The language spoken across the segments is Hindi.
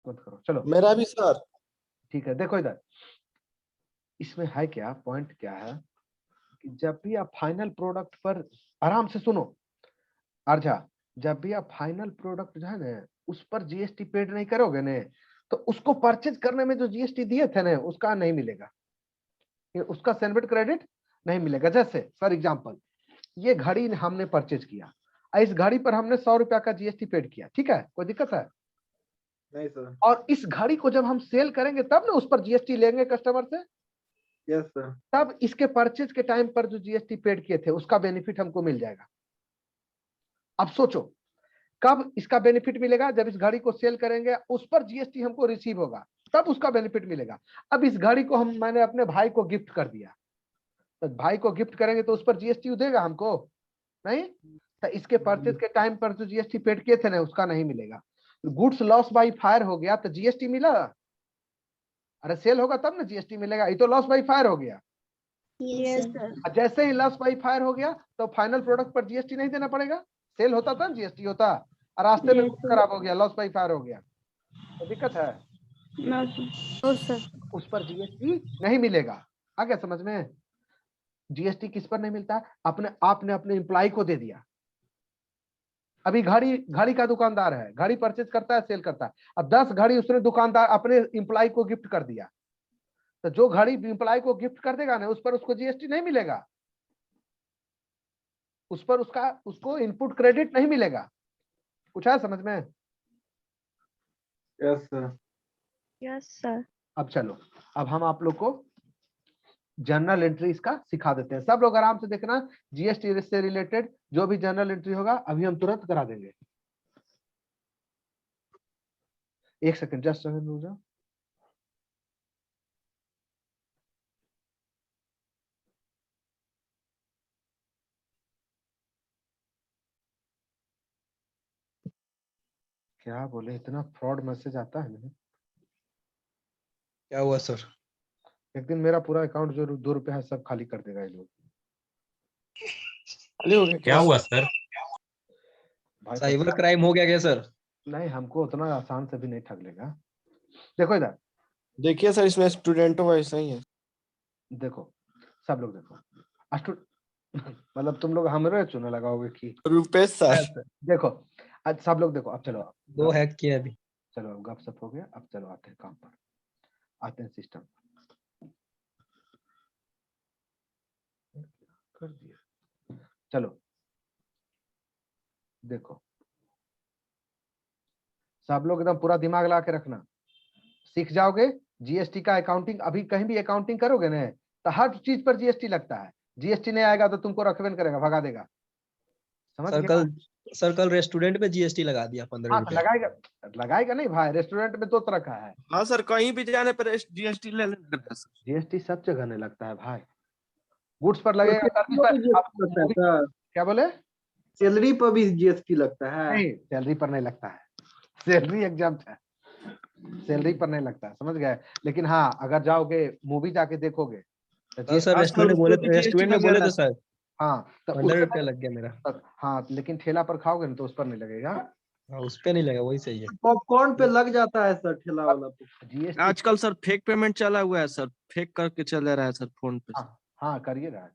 मत करो। चलो मेरा भी सर। ठीक है, देखो इधर इसमें है क्या, पॉइंट क्या है कि जब भी आप फाइनल प्रोडक्ट पर, आराम से सुनो अर्जा, जब भी आप फाइनल प्रोडक्ट जो है ना उस पर जीएसटी पेड नहीं करोगे ना, तो उसको परचेज करने में जो जीएसटी दिए थे ना उसका नहीं मिलेगा, उसका सेनबिट क्रेडिट नहीं मिलेगा। जैसे फॉर एग्जांपल ये घड़ी हमने परचेज किया, इस घड़ी पर हमने 100 रुपया का जीएसटी पेड किया, ठीक है, कोई दिक्कत है? नहीं सर। और इस घड़ी को जब हम सेल करेंगे तब ना उस पर जीएसटी लेंगे कस्टमर से। Yes sir. तब इसके परचेज के टाइम पर जो जीएसटी पेड किए थे उसका बेनिफिट हमको मिल जाएगा। अब सोचो कब इसका बेनिफिट मिलेगा, जब इस घड़ी को सेल करेंगे उस पर जीएसटी हमको रिसीव होगा तब उसका बेनिफिट मिलेगा। अब इस घड़ी को मैंने अपने भाई को गिफ्ट कर दिया, तो भाई को गिफ्ट करेंगे तो उस पर जीएसटी देगा हमको नहीं, तो इसके परचेज के टाइम पर जो जीएसटी पेड किए थे ना उसका नहीं मिलेगा। गुड्स लॉस बाई फायर हो गया तो जीएसटी मिला, अरे सेल होगा तब ना जीएसटी मिलेगा, ये तो लॉस बाई फायर हो गया। Yes sir. जैसे ही लॉस बाई फायर हो गया तो फाइनल प्रोडक्ट पर जीएसटी नहीं देना पड़ेगा, सेल होता था जीएसटी होता, और रास्ते में Yes, खराब हो गया, लॉस बाई फायर हो गया, तो दिक्कत है, नो सर। उस पर जीएसटी नहीं मिलेगा। आ गया समझ में? जीएसटी किस पर नहीं मिलता? अपने आपने अपने एम्प्लॉय को दे दिया। अभी घड़ी घड़ी का दुकानदार है, घड़ी परचेज करता है, सेल करता है, अब 10 घड़ी उसने दुकानदार अपने एम्प्लॉय को गिफ्ट कर दिया, तो जो घड़ी एम्प्लॉय को गिफ्ट कर देगा ना उस पर उसको जीएसटी नहीं मिलेगा, उस पर उसको इनपुट क्रेडिट नहीं मिलेगा। कुछ है समझ में? Yes sir. Yes sir. अब चलो, अब हम आप लोग को जर्नल एंट्री इसका सिखा देते हैं। सब लोग आराम से देखना, जीएसटी से रिलेटेड जो भी जर्नल एंट्री होगा अभी हम तुरंत करा देंगे। एक सेकंड, जस्ट सेकंड रुक जाओ। क्या बोले, इतना फ्रॉड मैसेज आता है ना। क्या हुआ सर? एक दिन मेरा पूरा अकाउंट जो 2 रुपया है सब खाली कर देगा ये लोग। खाली हो गया क्या हुआ सर? भाई साइबर क्राइम हो गया क्या सर? नहीं, हमको उतना आसान से भी नहीं ठग लेगा। देखो इधर, देखिए सर, इसमें स्टूडेंटों का ऐसा ही है। देखो सब लोग देखो, मतलब तुम लोग हमरे चुने लगाओगे कि रुपेश सर। देखो, आज सब लोग देखो। अब चलो, 2 हैक किया अभी। चलो अब गपशप हो गया, अब चलो आते हैं काम पर, आते हैं सिस्टम कर दिया। चलो देखो, सब लोग एकदम पूरा दिमाग लगा के रखना, सीख जाओगे जीएसटी का अकाउंटिंग। अभी कहीं भी अकाउंटिंग करोगे ना तो हर चीज पर जीएसटी लगता है, जीएसटी नहीं आएगा तो तुमको रखबेन करेगा, भगा देगा। समझ गया? सर कल रेस्टोरेंट पे जीएसटी लगा दिया 15 हाँ तो रुपए। लगाएगा, लगाएगा नहीं भाई, रेस्टोरेंट में 2 तरह का है, हाँ सर, कहीं भी जाने पर जीएसटी ले लेना सर। जीएसटी सब जगह नहीं लगता है भाई, गुड्स पर तो लगेगा, सर्विस पर लगता है सर। क्या बोले? सैलरी पर भी जीएसटी लगता है? नहीं, सैलरी पर नहीं लगता है, सैलरी एग्जाम्प्ट है, सैलरी पर नहीं लगता है, समझ गए? लेकिन हाँ अगर जाओगे मूवी जाके देखोगे तो कल सर हाँ रेस्टोरेंट सर, में बोले उसमें भी रेस्टोरेंट में GST बोले लगेगा थे सर हाँ तो 15 रुपया लग गया मेरा। हाँ लेकिन ठेला पर खाओगे ना तो उस पर नहीं लगेगा। हाँ उस पे नहीं लगा, वही सही है। पॉपकॉर्न पे लग जाता है सर, ठेला वाला पे। जीएसटी आजकल सर फेक पेमेंट चला हुआ है सर, फेक करके चल रहा है सर फोन पे। हाँ, हाँ करिएगा।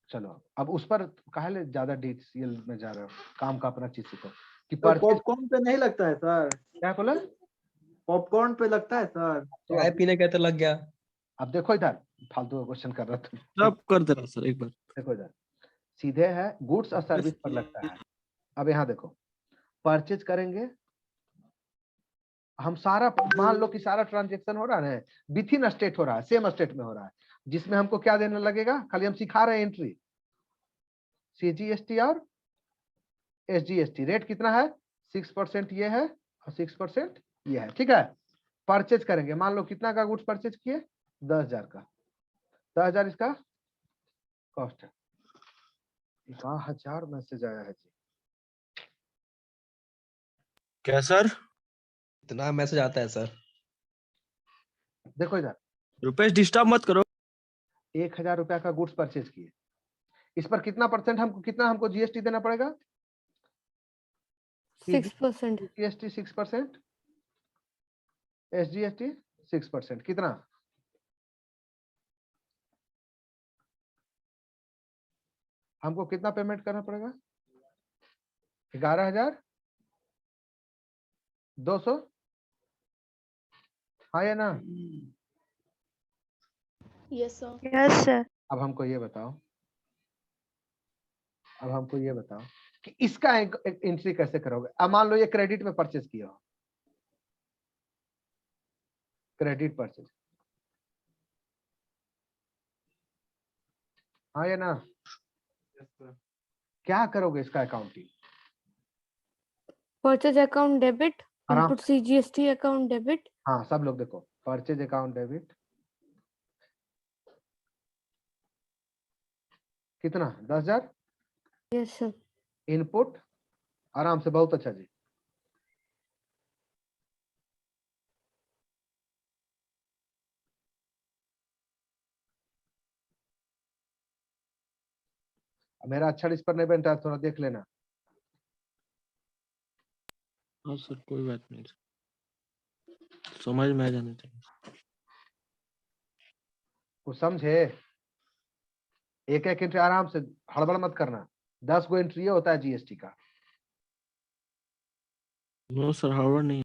चलो अब उस पर काहे ज्यादा डिटेल में जा रहे हो, काम का अपना चीज सीखो कि तो परचेज। पॉपकॉर्न पे नहीं लगता है सर? क्या बोला? पॉपकॉर्न पे लगता है सर? चाय पीने का तो लग गया। अब देखो इधर, फालतू का क्वेश्चन कर रहा था। सब कर दे रहा सर एक बार। देखो इधर सीधे है गुड्स और सर्विस पर लगता है। अब यहाँ देखो, परचेज करेंगे हम, सारा मान लो कि सारा ट्रांजेक्शन हो रहा है विथ इन स्टेट हो रहा है, सेम स्टेट में हो रहा है, जिसमें हमको क्या देने लगेगा, खाली हम सिखा रहे हैं एंट्री, सीजीएसटी और एसजीएसटी। रेट कितना है? 6% ये है और 6% ये है, ठीक है। परचेज करेंगे, मान लो कितना का गुड्स परचेज किए, 10,000 का, 10,000 इसका कॉस्ट है। 1000 मैसेज आया है जी। क्या सर? इतना मैसेज आता है सर? देखो इधर, रुपेश डिस्टर्ब मत करो। 1000 रुपया का गुड्स परचेज किए, इस पर कितना परसेंट हमको, कितना हमको जीएसटी देना पड़ेगा? 6%। जीएसटी 6%, SGST 6%, कितना? हमको कितना पेमेंट करना पड़ेगा? 11,200, हाँ या ना? Yes, sir. Yes, sir. अब हमको ये बताओ कि इसका एंट्री कैसे करोगे? अब मान लो ये क्रेडिट में परचेज किया हो, क्रेडिट परचेज, हाँ या ना? Yes, sir. क्या करोगे इसका अकाउंटिंग? Purchase account debit. आराम Input CGST account debit. हाँ, सब लोग देखो, परचेज अकाउंट डेबिट कितना? 10,000 Yes, sir. इनपुट, आराम से, बहुत अच्छा जी। मेरा अक्षर इस पर नहीं बनता, थोड़ा देख लेना। हाँ सर, कोई बात नहीं सर, समझ में आ जाना चाहिए। कुछ समझे? एक एक एंट्री आराम से, हड़बड़ मत करना। 10 गो एंट्री होता है जीएसटी का। नो सर, हड़बड़ नहीं।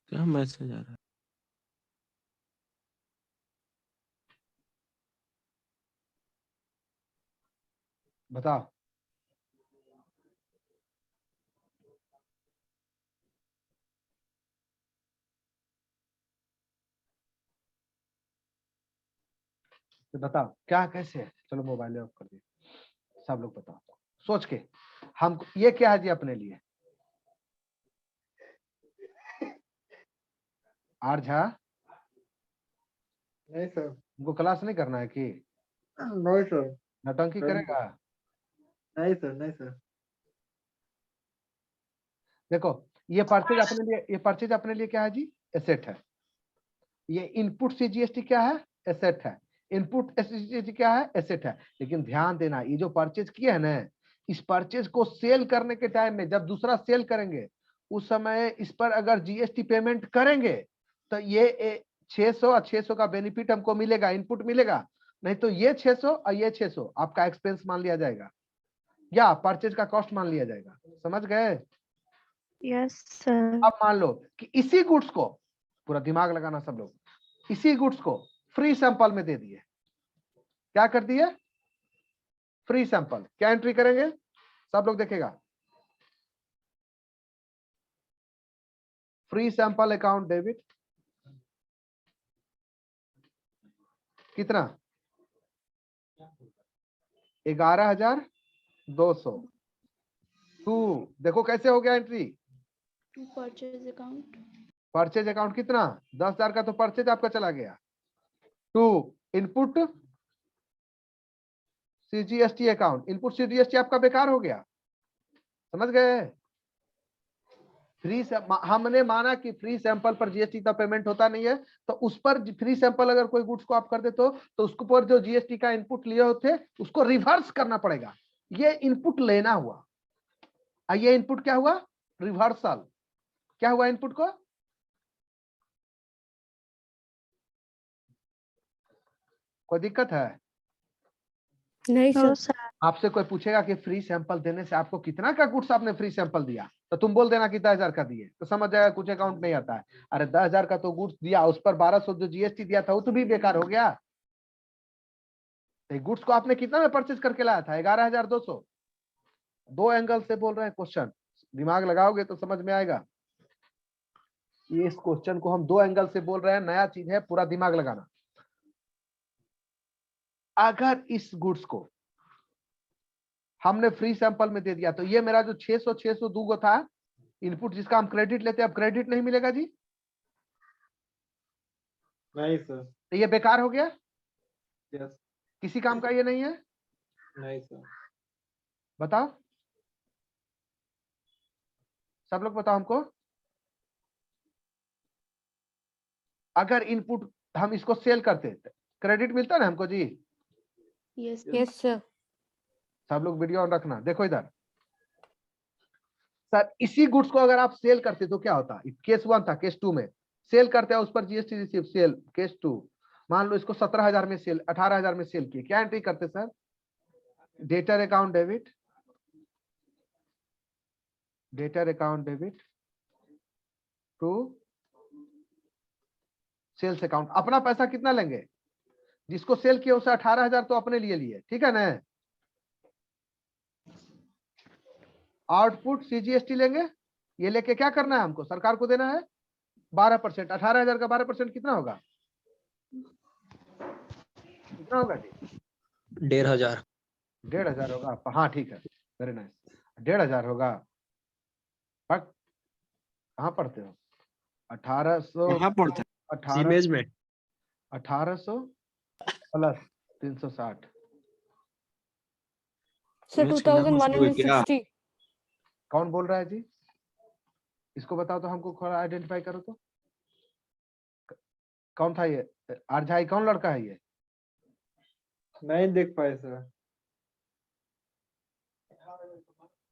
क्या मैसेज आ रहा है? बताओ। तो बताओ क्या कैसे है? चलो मोबाइल ऑफ कर दिए, सब लोग बताओ सोच के। हम ये क्या है जी अपने लिए? आरझा नहीं सर, हमको क्लास नहीं करना है कि नहीं सर, नौटंकी करेगा? नहीं सर, नहीं सर। देखो ये परचेज अपने लिए क्या है जी? एसेट है। ये इनपुट से जीएसटी क्या है? एसेट है। इनपुट एसजीएसटी क्या है? एसेट है। लेकिन ध्यान देना, ये जो परचेज किया है ना, इस परचेज को सेल करने के टाइम में जब दूसरा सेल करेंगे उस समय इस पर अगर जीएसटी पेमेंट करेंगे तो ये 600 और 600 का बेनिफिट हमको मिलेगा, इनपुट मिलेगा। नहीं तो ये 600 और ये 600 आपका एक्सपेंस मान लिया जाएगा या परचेज का कॉस्ट मान लिया जाएगा। समझ गए? Yes, sir. अब मान लो कि इसी गुड्स को, पूरा दिमाग लगाना सब लोग, इसी गुड्स को फ्री सैंपल में दे दिए। क्या कर दिए? Free sample. क्या एंट्री करेंगे? सब लोग देखेगा, फ्री सैंपल अकाउंट डेबिट कितना? 11,200। टू देखो कैसे हो गया entry. To purchase account. Purchase account कितना? 10,000 का तो परचेज आपका चला गया। To input CGST account, input CGST आपका बेकार हो गया। समझ गए? हमने माना कि फ्री सैंपल पर जीएसटी का पेमेंट होता नहीं है, तो उस पर फ्री सैंपल अगर कोई गुड्स को आप कर देते हो तो उसके ऊपर जो जीएसटी का इनपुट लिए होते उसको रिवर्स करना पड़ेगा। ये इनपुट लेना हुआ, ये इनपुट क्या हुआ? रिवर्सल। क्या हुआ इनपुट को? कोई दिक्कत है? नहीं No, सर। sir. आपसे कोई पूछेगा कि फ्री सैंपल देने से आपको कितना का गुड्स आपने फ्री सैंपल दिया, तो तुम बोल देना कि 10,000 का दिए, तो समझ जाएगा कुछ अकाउंट नहीं आता है। अरे 10,000 का तो गुड्स दिया, उस पर 1,200 जो जीएसटी दिया था वो तो भी बेकार हो गया। गुड्स को आपने कितना में परचेज करके लाया था? 11,200। दो एंगल से बोल रहे हैं क्वेश्चन, दिमाग लगाओगे तो समझ में आएगा। ये इस क्वेश्चन को हम दो एंगल से बोल रहे हैं, नया चीज है, पूरा दिमाग लगाना। अगर इस गुड्स को हमने फ्री सैंपल में दे दिया तो ये मेरा जो 600 दूगो था इनपुट जिसका हम क्रेडिट लेते हैं, अब क्रेडिट नहीं मिलेगा जी? नहीं सर। तो ये बेकार हो गया, यस। किसी काम का ये नहीं है। नहीं सर। बताओ सब लोग, बताओ हमको। अगर इनपुट हम इसको सेल करते, क्रेडिट मिलता ना हमको जी। Yes. Yes, sir. सब लोग वीडियो ऑन रखना, देखो इधर सर, इसी गुड्स को अगर आप सेल करते तो क्या होता? केस 1 था, केस 2 में सेल करते हैं, उस पर जीएसटी रिसीव सेल। केस 2 मान लो इसको 17,000 में सेल, 18,000 में सेल किए, क्या एंट्री करते sir? Debtor account debit, debtor account debit to sales account. अपना पैसा कितना लेंगे? जिसको सेल किया उसे 18,000 तो अपने लिए लिए, ठीक है ना? आउटपुट सीजीएसटी लेंगे, ये लेके क्या करना है हमको? सरकार को देना है 12%। 18,000 का 12% कितना होगा? कितना होगा जी? 1,500। 1,500 होगा। हाँ ठीक है, वेरी नाइस, 1,500 होगा। कहाँ पढ़ते हो? 1800 कहाँ पढ़ते 18 इमेज में 1800 प्लस 360। Sir, Image के नाम से हुए क्या? 2,160. कौन बोल रहा है जी? इसको बताओ तो, हमको थोड़ा आइडेंटिफाई करो तो, कौन था ये? आरझाई कौन लड़का है ये? नहीं देख पाए सर।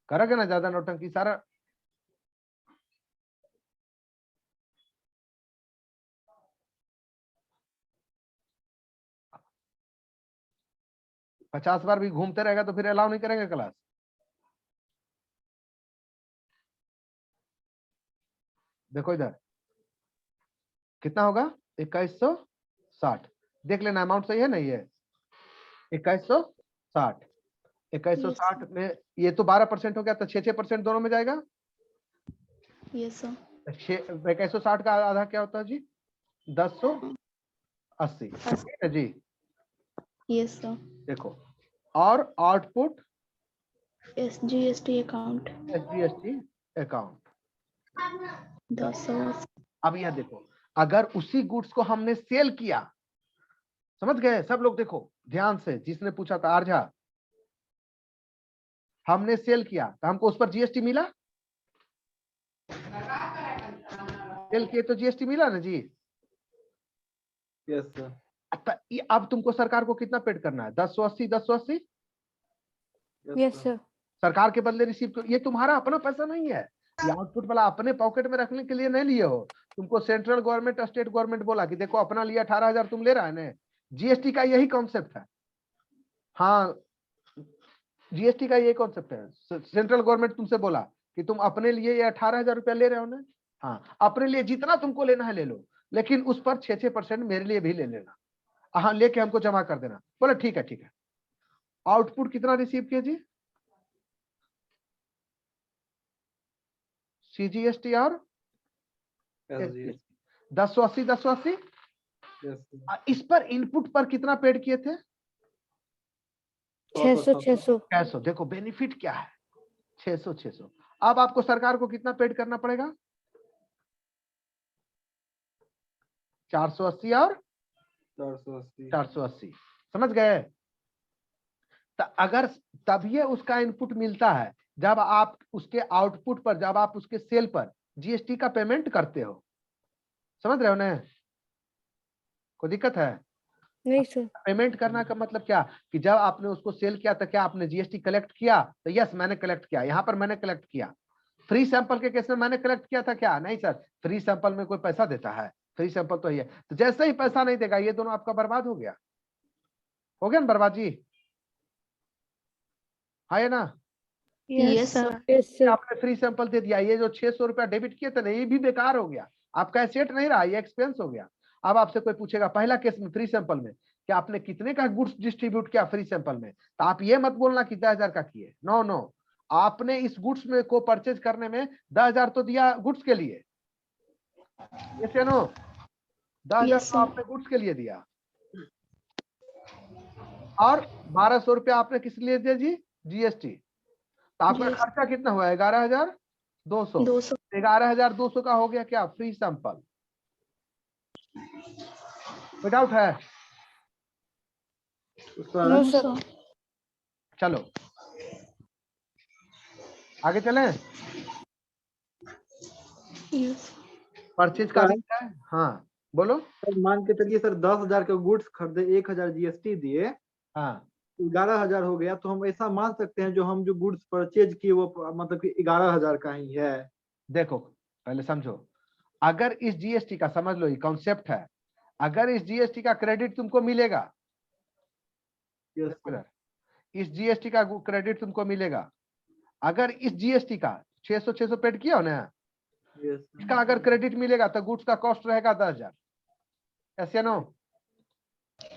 करोगे ना ज्यादा नौटंकी सारा? पचास बार भी घूमते रहेगा तो फिर अलाउ नहीं करेंगे क्लास। देखो इधर कितना होगा? 2160। देख लेना अमाउंट सही है ना? ये 2160, 2160 में ये तो 12% हो गया, तो 6% दोनों में जाएगा। Yes, sir. 2160 का आधा क्या होता है जी? 1080, ठीक है जी। Yes, sir. देखो, और output SGST account. SGST account. 10. अब यह देखो, अगर उसी गुड्स को हमने सेल किया, समझ गए सब लोग? देखो ध्यान से, जिसने पूछा था आरझा, हमने सेल किया तो हमको उस पर जीएसटी मिला? सेल किए तो जीएसटी मिला ना जी? Yes sir. अब तुमको सरकार को कितना पेड करना है? 1080, 1080 Yes, sir. सरकार के बदले रिसीव। ये तुम्हारा अपना पैसा नहीं है, ये आउटपुट वाला अपने पॉकेट में रखने के लिए नहीं लिए हो। तुमको सेंट्रल गवर्नमेंट, स्टेट गवर्नमेंट बोला कि देखो अपना लिए 18,000 तुम ले रहा है ना। जीएसटी का यही कॉन्सेप्ट है। हाँ, जीएसटी का यही कॉन्सेप्ट है। सेंट्रल गवर्नमेंट तुमसे बोला कि तुम अपने लिए ये 18,000 रुपया ले रहे हो ना। हाँ, अपने लिए जितना तुमको लेना है ले लो, लेकिन उस पर 6% मेरे लिए भी ले लेना। हाँ, लेके हमको जमा कर देना। बोले ठीक है ठीक है। आउटपुट कितना रिसीव किया जी? सीजीएसटी और SGST। 1080, 1080। Yes sir. इस पर इनपुट पर कितना पेड किए थे? 600, 600. 600। देखो बेनिफिट क्या है? 600, 600। अब आपको सरकार को कितना पेड करना पड़ेगा? 480 और 480। 480। समझ गए? अगर तब ये उसका इनपुट मिलता है जब आप उसके आउटपुट पर, जब आप उसके सेल पर जीएसटी का पेमेंट करते हो। समझ रहे हो ना? कोई दिक्कत है? नहीं सर. पेमेंट करना का मतलब क्या? कि जब आपने उसको सेल किया तो क्या आपने जीएसटी कलेक्ट किया? तो यस मैंने कलेक्ट किया, यहाँ पर मैंने कलेक्ट किया। फ्री सैंपल के केस में मैंने कलेक्ट किया था क्या? नहीं सर, फ्री सैंपल में कोई पैसा देता है? फ्री सैंपल तो ये, तो जैसे ही पैसा नहीं देगा ये दोनों आपका बर्बाद हो गया। हो गया ना बर्बाद जी? है ना? Yes, sir. Yes, sir. आपने फ्री सैंपल दे दिया, ये जो 600 रुपया डेबिट किए थे ना, ये भी बेकार हो गया। आपका एसेट नहीं रहा, ये एक्सपेंस हो गया। अब आपसे कोई पूछेगा पहला केस में फ्री सैंपल में कि आपने कितने का गुड्स डिस्ट्रीब्यूट किया फ्री सैंपल में, तो आप ये मत बोलना कि 10,000 का किए। नो नो, आपने इस गुड्स में को परचेज करने में 10,000 तो दिया गुड्स के लिए। ये नो 10,000 Yes, तो sir. आपने गुड्स के लिए दिया, और 1,200 रुपया आपने किस लिए दिया जी? जीएसटी। तो आपका Yes. खर्चा कितना हुआ? 11,200। 200. 11,200 का हो गया क्या? Free sample. कोई डाउट है? No, No, sir. sir. चलो आगे चलें। Yes. परचेज का भी है। हाँ, बोलो। सर मान के चलिए सर 10,000 के गुड्स खरीदे, 1,000 जीएसटी दिए, हाँ 11,000 हो गया, तो हम ऐसा मान सकते हैं जो हम जो गुड्स परचेज किए वो मतलब कि 11,000 का ही है। देखो पहले समझो, अगर इस जीएसटी का समझ लो, ये कॉन्सेप्ट है, अगर इस जीएसटी का क्रेडिट तुमको मिलेगा, यस सर। इस जीएसटी का क्रेडिट तुमको मिलेगा, अगर इस जीएसटी का 600 पेड किया हो ना, यस इसका अगर क्रेडिट मिलेगा तो गुड्स का कॉस्ट रहेगा 10,000, यस या नो?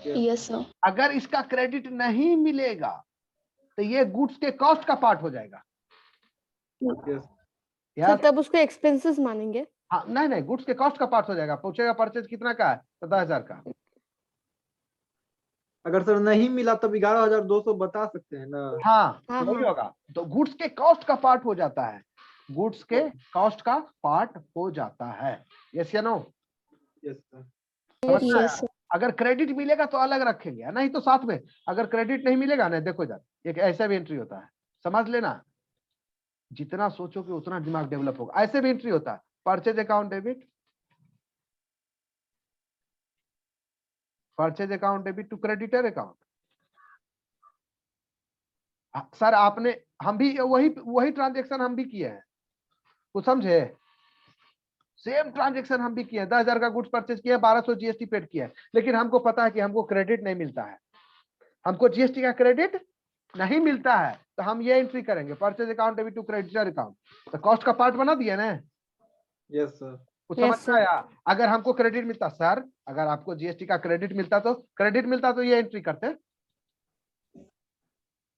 Yes, sir. अगर इसका क्रेडिट नहीं मिलेगा तो ये गुड्स के कॉस्ट का पार्ट हो जाएगा। यस सर यार तब उसको एक्सपेंसेस मानेंगे। हाँ, नहीं गुड्स के कॉस्ट का पार्ट हो जाएगा। पूछेगा परचेज कितना का है तो 10,000 का। अगर सर नहीं मिला तब 11,200 बता सकते हैं ना। हाँ हाँ, वही हाँ। होगा, तो गुड्स के कॉस्ट का पार्ट हो जाता है, गुड्स के कॉस्ट का पार्ट हो जाता है, यस या नो? Yes sir. समझ में आया? Yes, sir. अगर क्रेडिट मिलेगा तो अलग रखेंगे, नहीं तो साथ में। अगर क्रेडिट नहीं मिलेगा ना, देखो यार एक ऐसा भी एंट्री होता है, समझ लेना, जितना सोचोगे उतना दिमाग डेवलप होगा। ऐसे भी एंट्री होता है, purchase account debit, purchase account debit to creditor account. Sir आपने, हम भी वही ट्रांजेक्शन हम भी किए हैं, कुछ समझे? सेम ट्रांजेक्शन हम भी किए हैं, 10,000 का गुड्स परचेज किया, 1200 जीएसटी पेड किया है, लेकिन हमको पता है कि हमको क्रेडिट नहीं मिलता है, हमको जीएसटी का क्रेडिट नहीं मिलता है, तो हम ये एंट्री करेंगे, purchase account debit to creditor account, तो कॉस्ट का पार्ट बना दिया ना। Yes sir. कुछ Yes, समझ sir. में आया? अगर हमको क्रेडिट मिलता, सर अगर आपको जीएसटी का क्रेडिट मिलता तो ये एंट्री करते।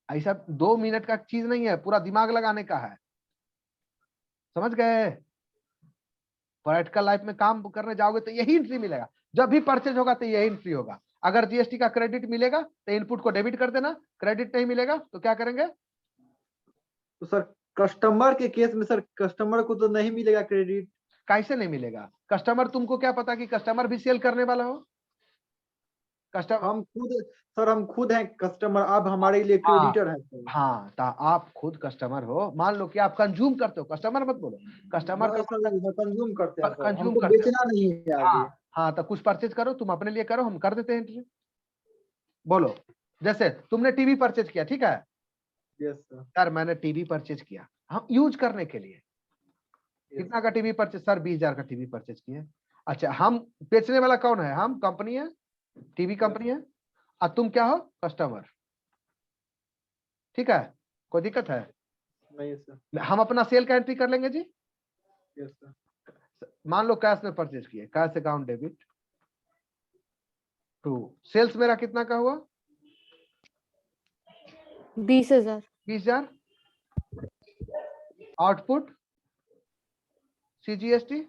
ऐसा 2 मिनट का चीज नहीं है, पूरा दिमाग लगाने का है, समझ गए? प्रैक्टिकल लाइफ में काम करने जाओगे तो यही एंट्री मिलेगा, जब भी परचेज होगा तो यही एंट्री होगा। अगर जीएसटी का क्रेडिट मिलेगा तो इनपुट को डेबिट कर देना, क्रेडिट नहीं मिलेगा तो क्या करेंगे? तो सर कस्टमर के केस में सर कस्टमर को तो नहीं मिलेगा क्रेडिट। कैसे नहीं मिलेगा? कस्टमर, तुमको क्या पता कि कस्टमर भी सेल करने वाला हो? कस्टमर, हम खुद हैं कस्टमर, आप हमारे लिए क्रेडिटर हैं सर। हाँ तो आप खुद कस्टमर हो, मान लो कि आप कंज्यूम करते हो, कस्टमर मत बोलो, कस्टमर का कंज्यूम करते हैं सर, कंज्यूम हमको करते बेचना नहीं है हो। आगे। हाँ तो कुछ परचेज करो, तुम अपने लिए करो, हम कर देते हैं एंट्री। बोलो, जैसे तुमने टीवी परचेज किया, ठीक है यस सर। सर मैंने टीवी परचेज किया हम यूज करने के लिए, कितना का टीवी परचेज? सर 20,000 का टीवी परचेज किए। अच्छा, हम बेचने वाला कौन है? हम कंपनी है, टीवी कंपनी है, और तुम क्या हो? कस्टमर, ठीक है? कोई दिक्कत है? नहीं सर। हम अपना सेल का एंट्री कर लेंगे जी। Yes sir. मान लो कैश में परचेज किए, cash account debit to sales, मेरा कितना का हुआ? 20,000। 20,000। आउटपुट सीजीएसटी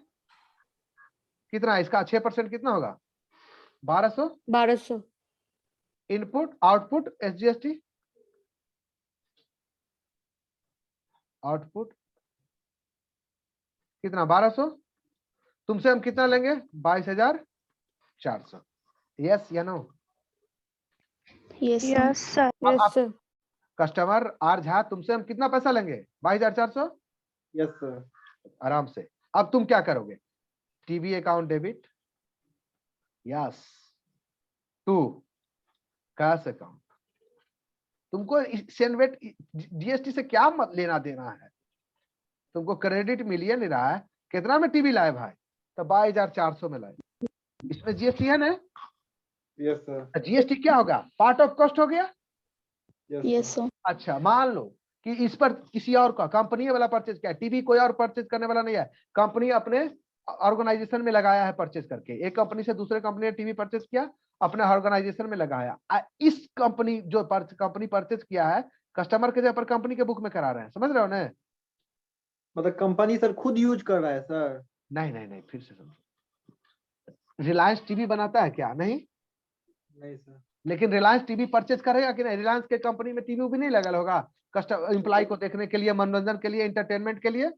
कितना है इसका? 6% कितना होगा? 1200। 1200। इनपुट आउटपुट एसजीएसटी, आउटपुट कितना? 1200। तुमसे हम कितना लेंगे? 22,400। यस या no? Yes, sir. Yes, sir. Yes, sir. Customer R Jha, तुमसे हम कितना पैसा लेंगे? 22,400। यस सर। आराम से। अब तुम क्या करोगे? TV account debit, yes, to cash account. तुमको सेनवेट जीएसटी से क्या मत लेना देना है, तुमको क्रेडिट मिल ही नहीं रहा है। कितना में टीवी लाए भाई? तो 22,400 में लाए, इसमें जीएसटी है ना? Yes sir. जीएसटी क्या होगा? पार्ट ऑफ कॉस्ट हो गया। Yes, sir. अच्छा, मान लो कि इस पर किसी और का, कंपनी वाला परचेज किया, टीवी कोई और परचेज करने वाला नहीं है, कंपनी अपने ऑर्गेनाइजेशन में लगाया है परचेज करके, एक कंपनी से दूसरे कंपनी ने टीवी परचेज किया, अपने ऑर्गेनाइजेशन में लगाया। इस कंपनी जो कंपनी परचेज किया है, कस्टमर के जगह पर कंपनी के बुक में करा रहे हैं, समझ रहे हो ना? मतलब कंपनी सर खुद यूज कर रहा है सर? नहीं नहीं नहीं, फिर से समझो। रिलायंस टीवी बनाता है क्या? नहीं। नहीं सर। लेकिन रिलायंस टीवी परचेज करेगा कि नहीं? रिलायंस के कंपनी में टीवी भी नहीं लगा होगा कस्टमर एम्प्लॉय को देखने के लिए, मनोरंजन के लिए, एंटरटेनमेंट के लिए।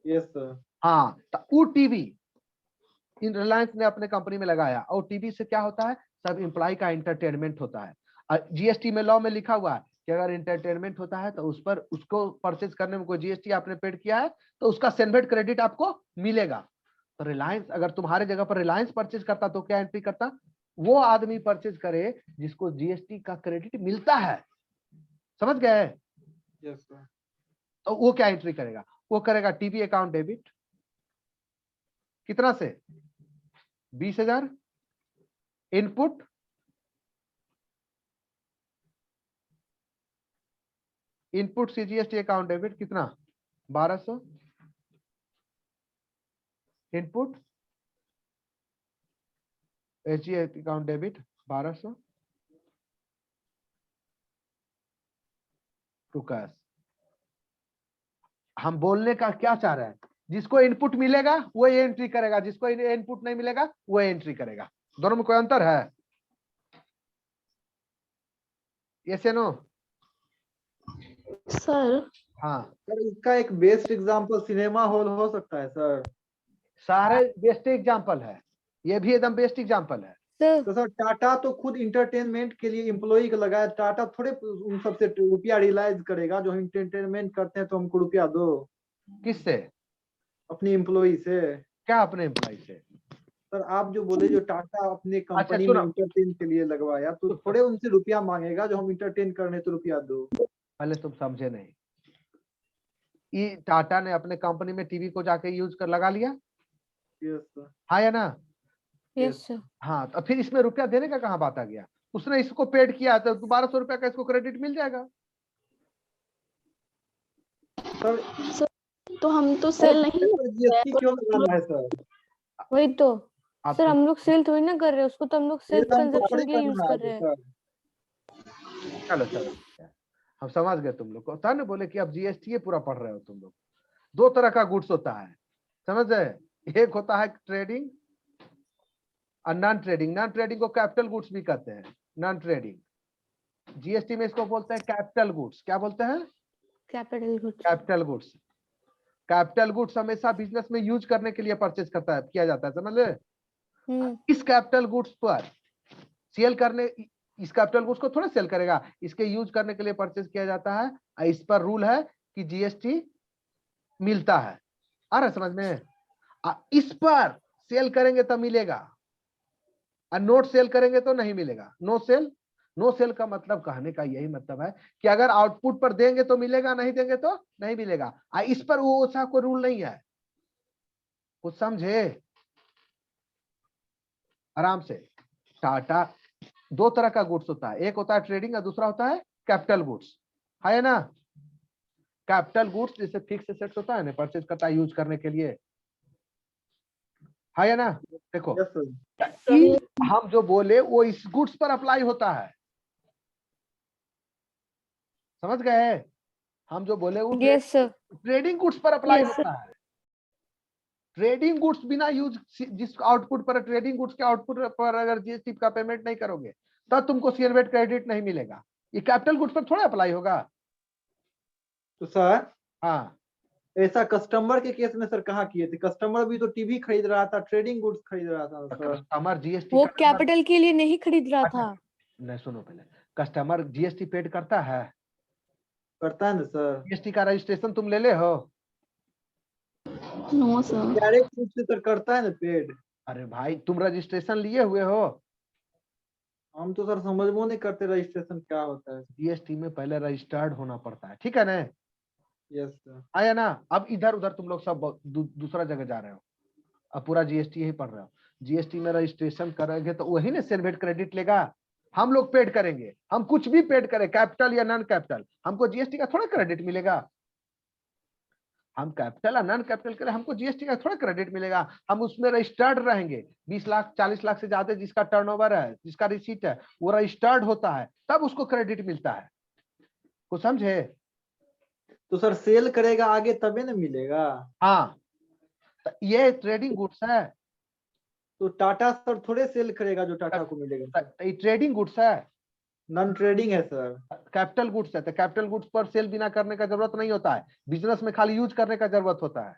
Yes sir. हाँ, तो वो टीवी इन रिलायंस ने अपने कंपनी में लगाया, और टीवी से क्या होता है? सब एम्प्लॉय का एंटरटेनमेंट होता है। जीएसटी में लॉ में लिखा हुआ है कि अगर एंटरटेनमेंट होता है तो उस पर, उसको परचेज करने में कोई जीएसटी आपने पेड किया है तो उसका सेनवेट क्रेडिट आपको मिलेगा। तो रिलायंस, अगर तुम्हारे जगह पर रिलायंस परचेज करता तो क्या एंट्री करता? वो आदमी परचेज करे जिसको जीएसटी का क्रेडिट मिलता है, समझ गए? Yes sir. तो वो क्या एंट्री करेगा? वो करेगा टीबी अकाउंट डेबिट, कितना से? 20,000 इनपुट, इनपुट से जीएसटी अकाउंट डेबिट कितना? 1200 input, HGST account debit 1200 to cash. हम बोलने का क्या चाह रहे हैं? जिसको इनपुट मिलेगा वो ये एंट्री करेगा, जिसको इनपुट नहीं मिलेगा वो एंट्री करेगा। दोनों में कोई अंतर है? यस या नो? सर हाँ, सर इसका एक बेस्ट एग्जांपल सिनेमा हॉल हो सकता है सर। सारे बेस्ट एग्जांपल है, ये भी एकदम बेस्ट एग्जांपल है। सर तो सर टाटा तो खुद इंटरटेनमेंट के लिए एम्प्लॉय को लगाया, टाटा थोड़े उन सबसे रुपया रियलाइज करेगा, जो हम इंटरटेनमेंट करते हैं तो हमको रुपया दो। किससे? अपनी एम्प्लॉय से। क्या अपने एम्प्लॉय से? सर आप जो बोले जो टाटा अपने कंपनी में सुनो। इंटरटेन के लिए लगवाया, तो थोड़े उनसे रुपया मांगेगा, जो हम इंटरटेन करने तो रुपया दो। पहले तुम समझे नहीं, ये टाटा ने अपने कंपनी में टीवी को जाके यूज कर लगा लिया, यस सर। हाँ या ना? Yes sir. हाँ, तो फिर इसमें रुपया देने का कहाँ बात आ गया? उसने इसको पेड किया तो 1200 रुपया का इसको क्रेडिट मिल जाएगा। सर तो हम तो सेल नहीं जीएसटी क्यों लगाना है सर? वही तो आप सर, हम लोग सेल थोड़ी ना कर रहे हैं उसको, तो हम लोग सेल्फ सेल हमको कंजप्शन थोड़ी के लिए यूज करना कर है रहे हैं। सर। चलो चलो, हम समझ गए तुम लोग को। था ना बोले कि अब जीएसटी पूरा पढ़ रहे हो तुम लोग। दो तरह का गुड्स होता है, समझ गए? एक होता है ट्रेडिंग और नॉन ट्रेडिंग। नॉन ट्रेडिंग को कैपिटल गुड्स भी कहते हैं। नॉन ट्रेडिंग जीएसटी में इसको बोलते हैं कैपिटल गुड्स। क्या बोलते हैं? Capital goods. Capital goods. Capital goods हमेशा बिजनेस में यूज करने के लिए परचेज करता है, किया जाता है, समझ ले? इस कैपिटल गुड्स पर सेल करने, इस कैपिटल गुड्स को थोड़ा सेल करेगा, इसके यूज करने के लिए परचेज किया जाता है। और इस पर रूल है कि जीएसटी मिलता है। आ रहा है समझ में? इस पर सेल करेंगे तो मिलेगा, और नोट सेल करेंगे तो नहीं मिलेगा। नो सेल, नो सेल का मतलब, कहने का यही मतलब है कि अगर आउटपुट पर देंगे तो मिलेगा, नहीं देंगे तो नहीं मिलेगा। इस पर वो ऐसा कोई रूल नहीं है, कुछ समझे? आराम से। टाटा दो तरह का गुड्स होता है, एक होता है ट्रेडिंग और दूसरा होता है कैपिटल गुड्स, है ना? कैपिटल गुड्स जैसे फिक्स एसेट्स होता है ना, परचेज करता है यूज करने के लिए, है ना? देखो, यस सर। कि हम जो बोले वो इस गुड्स पर अप्लाई होता है, समझ गए? हम जो बोले वो यस सर। ट्रेडिंग गुड्स पर अप्लाई Yes, होता है। ट्रेडिंग गुड्स बिना यूज, जिस आउटपुट पर, ट्रेडिंग गुड्स के आउटपुट पर अगर जीएसटी का पेमेंट नहीं करोगे तब तुमको सीएलवेट क्रेडिट नहीं मिलेगा। ये कैपिटल गुड्स पर थोड़ा अप्लाई होगा। तो सर हाँ, ऐसा कस्टमर के केस में सर कहाँ किए थे? कस्टमर भी तो टीवी खरीद रहा था, ट्रेडिंग गुड्स खरीद रहा था सर। कस्टमर जीएसटी वो कैपिटल के लिए नहीं खरीद रहा था। नहीं, सुनो पहले, कस्टमर जीएसटी पेड करता है? करता है ना सर। जीएसटी का रजिस्ट्रेशन तुम ले हो? No sir. डायरेक्ट रूप से सर करता है ना पेड। अरे भाई, तुम रजिस्ट्रेशन लिए हुए हो? हम तो सर समझबो नहीं करते रजिस्ट्रेशन क्या होता है। जीएसटी में पहले रजिस्टर्ड होना पड़ता है, ठीक है ना? Yes sir. आया ना? अब इधर उधर तुम लोग सब दूसरा जगह जा रहे हो, अब पूरा जीएसटी यही पढ़ रहे हो। जीएसटी में रजिस्ट्रेशन करेंगे तो वही ना सेलवेट क्रेडिट लेगा। हम लोग पेड करेंगे, हम कुछ भी पेड करें, कैपिटल या नॉन कैपिटल, हमको जीएसटी का थोड़ा क्रेडिट मिलेगा। हम कैपिटल और नॉन कैपिटल के लिए हमको जीएसटी का थोड़ा क्रेडिट मिलेगा। हम उसमें रजिस्टर्ड रहेंगे। 20 लाख 40 लाख से ज्यादा जिसका टर्नओवर है, जिसका रिसीट है, वो रजिस्टर्ड होता है, तब उसको क्रेडिट मिलता है। कुछ समझे? तो सर सेल करेगा आगे तभी ना मिलेगा। हाँ, तो ये ट्रेडिंग गुड्स है। तो टाटा सर थोड़े सेल करेगा जो टाटा को मिलेगा। ये ट्रेडिंग गुड्स है, नॉन ट्रेडिंग है सर। कैपिटल गुड्स है। तो कैपिटल गुड्स पर सेल बिना करने का जरूरत नहीं होता है, बिजनेस में खाली यूज करने का जरूरत होता है।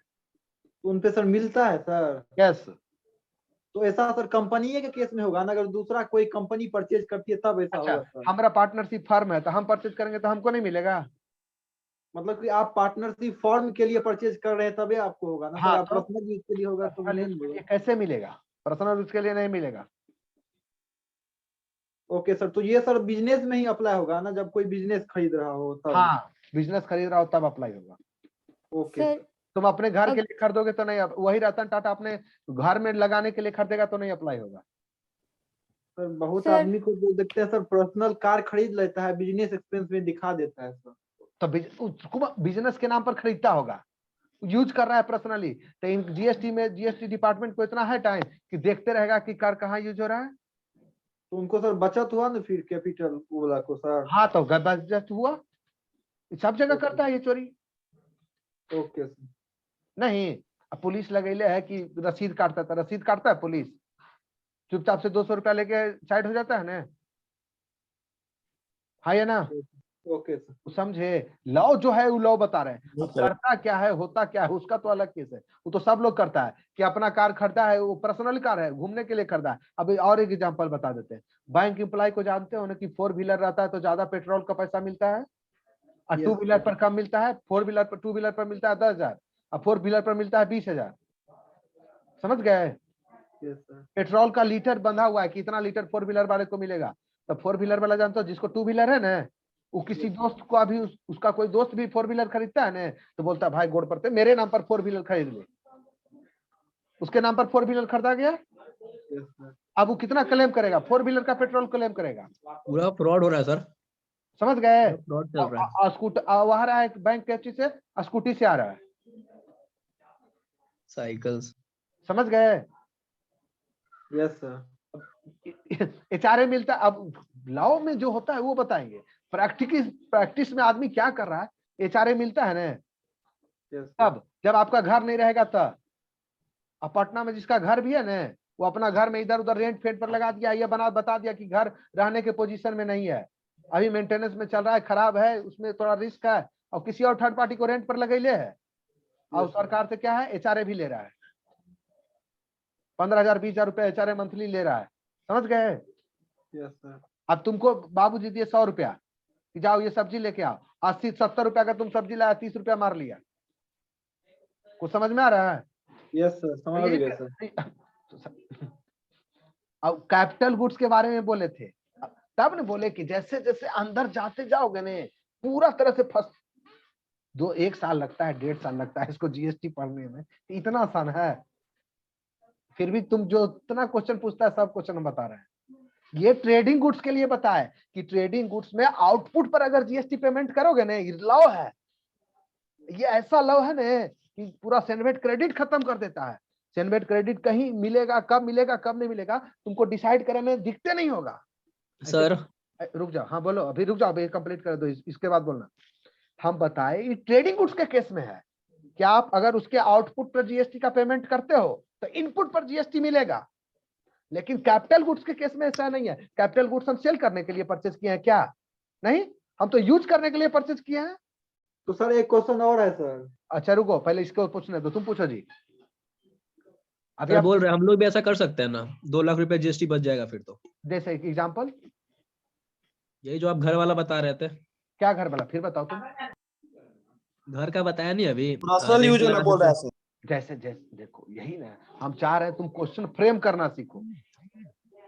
तो उन पे सर मिलता है सर। यस। तो ऐसा सर कंपनी के केस में होगा ना, अगर दूसरा कोई कंपनी परचेज करती है तब ऐसा अच्छा, होगा सर। हमारा पार्टनरशिप फर्म है तो हम परचेज करेंगे तो हमको नहीं मिलेगा? मतलब कि आप पार्टनरशिप फॉर्म के लिए परचेज कर रहे हैं तभी आपको होगा ना हाँ, सर, आप तो पर्सनल यूज के लिए होगा तो पर्सनल नहीं यूज के लिए मिलेगा। कैसे मिलेगा? पर्सनल यूज के लिए नहीं मिलेगा। ओके सर, तो ये सर बिजनेस में ही अप्लाई होगा ना, जब कोई बिजनेस खरीद रहा हो तब? हाँ, बिजनेस खरीद रहा हो तब अप्लाई होगा। ओके सर तुम अपने घर के अब- लिए खरीदोगे तो नहीं, वही रतन टाटा अपने घर में लगाने के लिए खरीदेगा तो नहीं अप्लाई होगा। सर बहुत सर आदमी को जो देखते हैं सर पर्सनल कार खरीद लेता है, बिजनेस एक्सपेंस में दिखा देता है सर। तो उसको बिजनेस के नाम पर खरीदता होगा, यूज कर रहा है पर्सनली। तो इन जीएसटी में, जीएसटी डिपार्टमेंट को इतना है टाइम कि देखते रहेगा कि कार कहाँ यूज हो रहा है। तो उनको सर बचत हुआ ना फिर कैपिटल वाला को सर? हाँ, तो बचत हुआ, सब जगह ओके। करता है ये चोरी। Okay sir. नहीं, अब पुलिस लगैले है कि रसीद काटता था, रसीद काटता है पुलिस? चुपचाप से 200 रुपया लेके साइड हो जाता है ना। हाँ या ना? Okay sir. वो समझे, लॉ जो है वो लॉ बता रहे हैं। अब करता क्या है, होता क्या है, उसका तो अलग केस है। वो तो सब लोग करता है कि अपना कार खरीदा है, वो पर्सनल कार है, घूमने के लिए खरीदा है। अब और एक एग्जांपल बता देते हैं। बैंक एम्प्लॉय को जानते हो ना कि 4 व्हीलर रहता है तो ज्यादा पेट्रोल का पैसा मिलता है, और 2 Yes, व्हीलर sir. पर कम मिलता है। 4 व्हीलर पर, 2 व्हीलर पर मिलता है 10,000, और 4 व्हीलर पर मिलता है 20,000। समझ गए? Yes, sir. पेट्रोल का लीटर बंधा हुआ है, कितना लीटर 4 व्हीलर वाले को मिलेगा। तो 4 व्हीलर वाला जानते हो, जिसको 2 व्हीलर है ना, वो किसी दोस्त को अभी उसका कोई दोस्त भी 4 व्हीलर खरीदता है ना, तो बोलता है भाई गोड़ पड़ते मेरे नाम पर 4 व्हीलर खरीद ले। उसके नाम पर 4 व्हीलर खरीदा गया। Yes, sir. अब वो कितना क्लेम करेगा? 4 व्हीलर का पेट्रोल क्लेम करेगा। पूरा फ्रॉड हो रहा है सर, समझ गए? पूरा फ्रॉड चल रहा है। स्कूटर वहां रहा है बैंक कैची से, स्कूटी से आ रहा है। साइकिल्स। समझ गए? Yes, sir. एचआरए मिलता है। अब लॉ में जो होता है वो बताएंगे, प्रैक्टिस में आदमी क्या कर रहा है। एचआरए मिलता है ना Yes, sir. तब जब आपका घर नहीं रहेगा तब। अब पटना में जिसका घर भी है ना, वो अपना घर में इधर उधर रेंट फेंट पर लगा दिया, ये बता दिया कि घर रहने के पोजीशन में नहीं है, अभी मेंटेनेंस में चल रहा है, खराब है, उसमें थोड़ा रिस्क है, और किसी और थर्ड पार्टी को रेंट पर लगैले है, और Yes, sir. सरकार से क्या है, एचआरए भी ले रहा है। 15,000 20,000 रुपए एचआरए मंथली ले रहा है। समझ गए? Yes, sir. अब तुमको बाबूजी दिए 100 रुपया कि जाओ ये सब्जी लेके आओ, 80-70 रुपया का तुम सब्जी लाया, 30 रुपया मार लिया। कुछ समझ में आ रहा है? Yes, sir. समझ गए सर। अब कैपिटल गुड्स के बारे में बोले थे, तब ने बोले कि जैसे जैसे अंदर जाते जाओगे ने पूरा तरह से फंस 1 साल लगता है, 1.5 साल लगता है इसको जीएसटी पढ़ने में, इतना आसान है। फिर भी तुम जो इतना क्वेश्चन पूछता है सब क्वेश्चन हम बता रहे हैं। ये ट्रेडिंग गुड्स के लिए बताए कि ट्रेडिंग गुड्स में आउटपुट पर अगर जीएसटी पेमेंट करोगे ना, ये लॉ है, ये ऐसा लॉ है ना कि पूरा सेनवेट क्रेडिट खत्म कर देता है। सेनवेट क्रेडिट कहीं मिलेगा, कब नहीं मिलेगा, तुमको डिसाइड करने में दिखते नहीं होगा। सर रुक जाओ, हाँ बोलो, अभी रुक जाओ, अभी कंप्लीट कर दो, इसके बाद बोलना। हम बताए ये ट्रेडिंग गुड्स के केस में है कि आप अगर उसके आउटपुट पर जीएसटी का पेमेंट करते हो तो इनपुट पर जीएसटी मिलेगा, लेकिन कैपिटल गुड्स के केस में ऐसा नहीं है। कैपिटल गुड्स हम सेल करने के लिए परचेज किए हैं क्या? नहीं, हम तो यूज करने के लिए परचेज किए हैं। तो सर एक क्वेश्चन और है सर। अच्छा रुको, पहले इसको पूछने दो, तुम पूछो जी। अभी सर आप बोल रहे हैं हम लोग भी ऐसा कर सकते हैं ना, 2 लाख रुपए जीएसटी बच जाएगा फिर तो। जैसे एग्जांपल, यही जो आप घर वाला बता रहे थे। क्या घर वाला, फिर बताओ तुम। घर का बताया नहीं अभी, पर्सनल रेंट यूज लगा वाला बोल देते रहा हैं। है सर। जैसे जैसे देखो, यही ना हम चाह रहे हैं, तुम क्वेश्चन फ्रेम करना सीखो।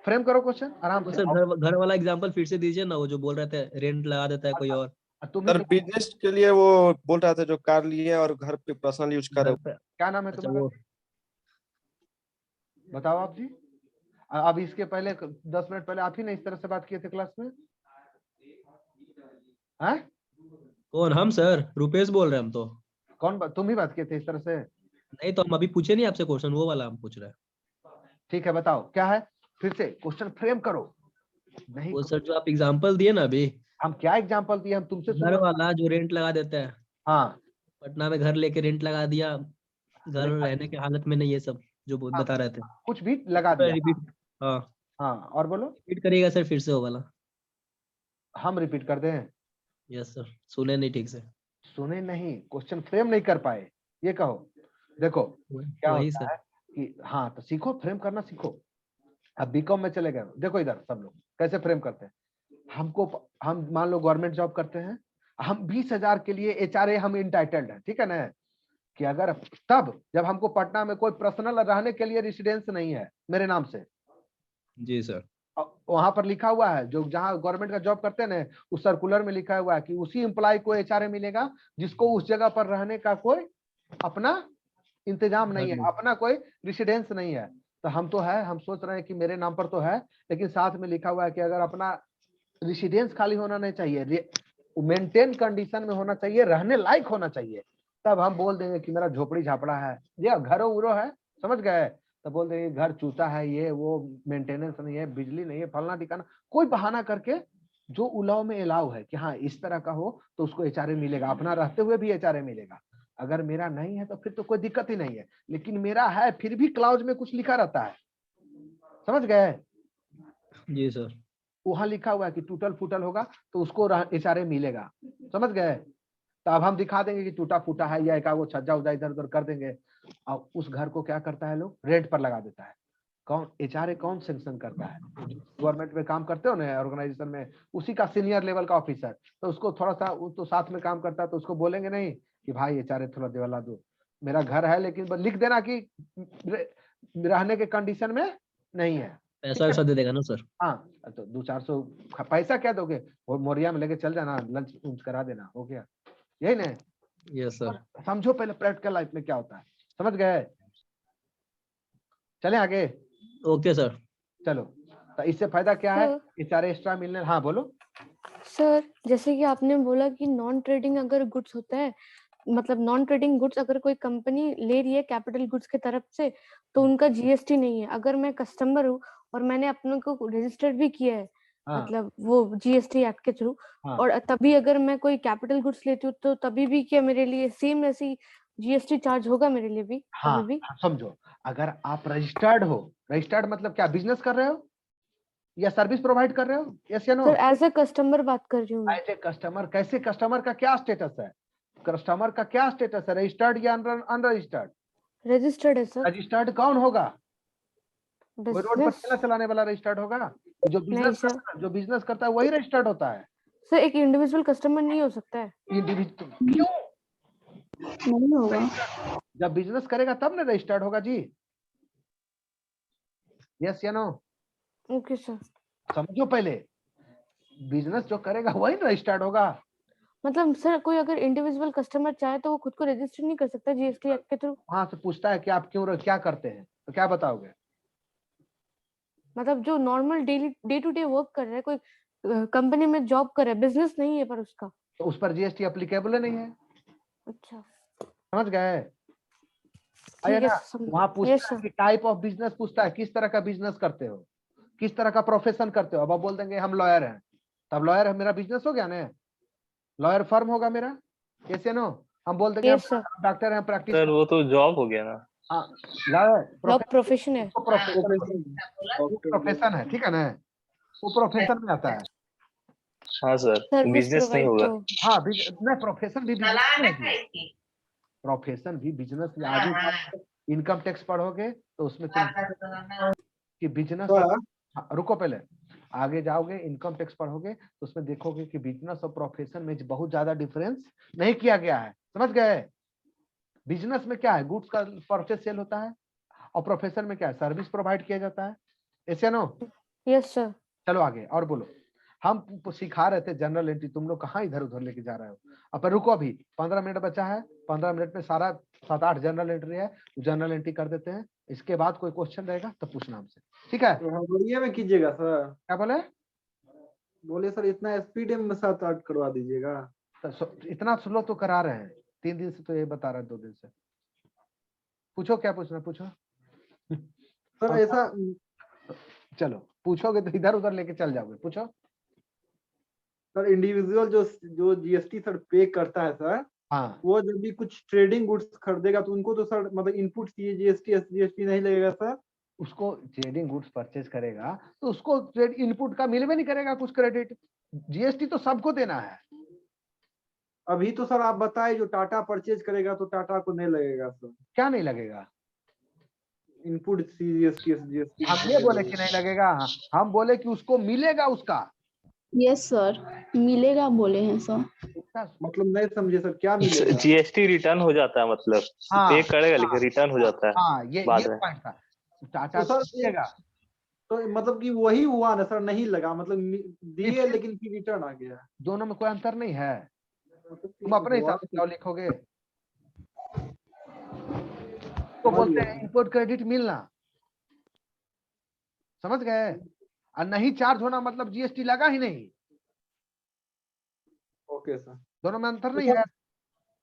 फ्रेम करो क्वेश्चन आराम तो से। सर घर वाला एग्जांपल फिर से दीजिए ना, वो जो बोल रहे थे रेंट लगा देता है कोई और। तुम सर ही बिजनेस के लिए वो बोल रहा था जो कार लिए और घर पे पर्सनल यूज कर घर रहे पे क्या नाम है अच्छा तुम्हारा? वो बताओ आप जी। अब इसके पहले 10 मिनट पहले आप ही ने इस तरह से बात किए थे क्लास में, हैं? कौन? हम सर रुपेश बोल रहे हैं हम तो। तुम ही बात किए थे इस तरह से? नहीं तो हम अभी पूछे नहीं आपसे क्वेश्चन, वो वाला हम पूछ रहे हैं। ठीक है, बताओ क्या है, फिर से क्वेश्चन फ्रेम करो। नहीं, वो सर जो आप एग्जांपल दिए ना अभी, हम क्या एग्जांपल दिए, हम तुमसे घर सुनो। वाला जो रेंट लगा देता है, हाँ, पटना में घर लेके रेंट लगा दिया, घर नहीं, रहने की हालत में नहीं, ये सब जो हाँ, बता रहे थे। कुछ भी लगा दिया। रिपीट, हाँ हाँ, और बोलो। रिपीट करिएगा सर फिर से वो वाला। हम रिपीट कर दें? यस सर, सुने नहीं ठीक से। सुने नहीं, क्वेश्चन फ्रेम नहीं कर पाए, ये कहो। देखो क्या वही होता सर। है कि हाँ, तो सीखो, फ्रेम करना सीखो। अब बीकॉम में चले गए, देखो इधर सब लोग कैसे फ्रेम करते हैं। हम मान लो गवर्नमेंट जॉब करते हैं, हम 20,000 के लिए HRA हम इंटाइटल्ड है, ठीक है ना, कि अगर तब जब हमको पटना में कोई पर्सनल रहने के लिए रेसिडेंस नहीं है मेरे नाम से, जी सर। वहां पर लिखा हुआ है, जो जहां गवर्नमेंट का जॉब करते हैं ना, उस सर्कुलर में लिखा हुआ है कि उसी एम्प्लॉय को HRA मिलेगा जिसको उस जगह पर रहने का कोई अपना इंतजाम नहीं है, अपना कोई रेसिडेंस नहीं है। तो हम तो है, हम सोच रहे हैं कि मेरे नाम पर तो है, लेकिन साथ में लिखा हुआ है कि अगर अपना रेसिडेंस खाली होना नहीं चाहिए, मेंटेन कंडीशन में होना चाहिए, रहने लायक होना चाहिए, तब हम बोल देंगे कि मेरा झोपड़ी झापड़ा है या घरों उरो है, समझ गए, तो बोल देंगे घर चूता है, ये वो मेंटेनेंस नहीं है, बिजली नहीं है, फलना ठिकाना, कोई बहाना करके जो उलाव में अलाउ है कि हाँ इस तरह का हो तो उसको HRA मिलेगा, अपना रहते हुए भी HRA मिलेगा। अगर मेरा नहीं है तो फिर तो कोई दिक्कत ही नहीं है, लेकिन मेरा है फिर भी क्लाउज में कुछ लिखा रहता है, समझ गए। जी सर। वहां लिखा हुआ है कि टूटल फूटल होगा तो उसको HRA मिलेगा, समझ गए। तो अब हम दिखा देंगे कि टूटा फूटा है या एकागो छज्जा उज्जा इधर उधर कर देंगे, और उस घर को क्या करता है, लोग रेंट पर लगा देता है। कौन HRA कौन सैंक्शन करता है? गवर्नमेंट में काम करते हो ना ऑर्गेनाइजेशन में, उसी का सीनियर लेवल का ऑफिसर, तो उसको थोड़ा सा तो साथ में काम करता है, तो उसको बोलेंगे नहीं कि भाई HRA थोड़ा दिला दो, मेरा घर है लेकिन लिख देना कि रहने के कंडीशन में नहीं है, पैसा वैसा दे देगा ना सर? हाँ तो 200-400 पैसा क्या दोगे, वो मोरिया में लेके चल जाना, लंच उंच करा देना, हो गया, यही ना। Yes sir. समझो पहले प्रैक्टिकल लाइफ में क्या होता है, समझ गए। चले आगे, ओके सर। चलो। तो इससे फायदा क्या है, सर, HRA एक्स्ट्रा मिलने। हाँ बोलो। सर जैसे कि आपने बोला कि नॉन ट्रेडिंग अगर गुड्स होता है, मतलब नॉन ट्रेडिंग गुड्स अगर कोई कंपनी ले रही है कैपिटल गुड्स की तरफ से, तो उनका GST नहीं है। अगर मैं कस्टमर हूँ और मैंने अपने को रजिस्टर्ड भी किया है, हाँ मतलब वो GST एक्ट के थ्रू, हाँ और तभी अगर मैं कोई कैपिटल गुड्स लेती हूँ तो तभी भी क्या मेरे लिए सेम ऐसी GST चार्ज होगा मेरे लिए भी हाँ, तभी भी? समझो, अगर आप रजिस्टर्ड हो, रजिस्टर्ड मतलब क्या, बिजनेस कर रहे हो या सर्विस प्रोवाइड कर रहे हो, यस या no. Sir as a customer बात कर रही हूँ मैं। एज ए कस्टमर कैसे, कस्टमर का क्या स्टेटस है, कस्टमर का क्या स्टेटस है, रजिस्टर्ड या अनरजिस्टर्ड? रजिस्टर्ड है सर। रजिस्टर्ड कौन होगा, कोई रोड पर बिजनेस ठेला चलाने वाला रजिस्टर्ड होगा? जो नहीं बिजनेस सर। करता है, जो बिजनेस करता है वही रजिस्टर्ड होता है। सर एक इंडिविजुअल कस्टमर नहीं हो सकता है? इंडिविजुअल क्यों, नहीं होगा। जब बिजनेस करेगा तब ना रजिस्टर्ड होगा जी, यस या नो। Okay sir. समझो पहले, बिजनेस जो करेगा वही रजिस्टर्ड होगा। मतलब सर कोई अगर इंडिविजुअल कस्टमर चाहे तो वो खुद को रजिस्टर नहीं कर सकता GST एक्ट के थ्रू? वहां से पूछता है कि आप क्यों क्या करते हैं, तो क्या बताओगे? मतलब जो normal daily day to day work कर रहा है, कोई कंपनी में जॉब कर रहा है, बिजनेस नहीं है पर उसका। तो उस पर GST एप्लीकेबल नहीं है, अच्छा समझ गए। ठीक है, ना वहां यस पूछता है सर। कि टाइप ऑफ बिजनेस, पूछता है किस तरह का बिजनेस करते हो, किस तरह का प्रोफेशन करते हो। अब आप बोल देंगे हम लॉयर हैं, तब लॉयर है मेरा बिजनेस हो गया ना, लॉयर फर्म होगा मेरा, ऐसे नो। हम बोल देंगे यस हम सर। डॉक्टर हैं, प्रैक्टिस, सर वो तो जॉब हो गया ना। हाँ लॉयर लॉ प्रोफेशन है। प्रोफेशन है, ठीक है ना, वो प्रोफेशन में आता है। हाँ सर, सर्विस बिजनेस नहीं प्रोवाइड होगा। तो हाँ नहीं, प्रोफेशन भी बिजनेस में, प्रोफेशन भी बिजनेस में। आगे इनकम टैक्स पढ़ोगे तो उसमें तुम कि बिजनेस, रुको पहले, आगे जाओगे इनकम टैक्स पढ़ोगे तो उसमें देखोगे कि बिजनेस और प्रोफेशन में बहुत ज्यादा डिफरेंस नहीं किया गया है, समझ गए। बिजनेस में क्या है, गुड्स का परचेस सेल होता है, और प्रोफेशन में क्या है, सर्विस प्रोवाइड किया जाता है, ऐसे नो। Yes sir. चलो आगे और बोलो। हम सिखा रहे थे जनरल एंट्री, तुम लोग कहाँ इधर उधर लेके जा रहे हो। अब रुको, अभी 15 मिनट बचा है, 15 मिनट में सारा 7-8 जनरल एंट्री है, जनरल एंट्री कर देते हैं। इसके बाद कोई क्वेश्चन रहेगा तो पूछना हमसे, ठीक है। बढ़िया में कीजिएगा सर। क्या बोले? बोले सर इतना स्पीड में 7-8 करवा दीजिएगा। तो इतना स्लो तो करा रहे हैं, 3 दिन से तो ये बता रहे हैं, 2 दिन से। पूछो क्या पूछना, पूछो सर ऐसा, चलो पूछोगे तो इधर उधर लेके चल जाओगे, पूछो। सर इंडिविजुअल जो GST सर पे करता है सर, हाँ वो जब भी कुछ ट्रेडिंग गुड्स खरीदेगा तो उनको तो सर मतलब इनपुट GST नहीं लगेगा सर? उसको ट्रेडिंग गुड्स परचेज करेगा तो उसको ट्रेड इनपुट का मिलवे नहीं करेगा कुछ क्रेडिट, GST तो सबको देना है। अभी तो सर आप बताए जो टाटा परचेज करेगा तो टाटा को नहीं लगेगा सर, क्या नहीं लगेगा? इनपुट GST हम ये बोले कि नहीं लगेगा, हम बोले कि उसको मिलेगा उसका, यस सर, मिलेगा बोले हैं सर। इतना मतलब नहीं समझे सर, क्या मिलेगा? जीएसटी रिटर्न हो जाता है, मतलब हाँ, पे करेगा हाँ, लेकिन रिटर्न हो जाता है हाँ, ये बाद में। पॉइंट था। टाटा तो सर मिलेगा। तो मतलब कि वही हुआ ना सर, नहीं लगा मतलब दिए फिर लेकिन फिर रिटर्न आ गया। दोनों में कोई अंतर नहीं है, मतलब तुम अपने हिसाब से कि लॉ लिखोगे। तो समझ बोलते गया हैं सर। इंपोर्ट क्रेडिट मिलना, समझ गए? और नहीं चार्ज होना मतलब जीएसटी लगा ही नहीं, ओके सर। दोनों में अंतर तो नहीं सर है।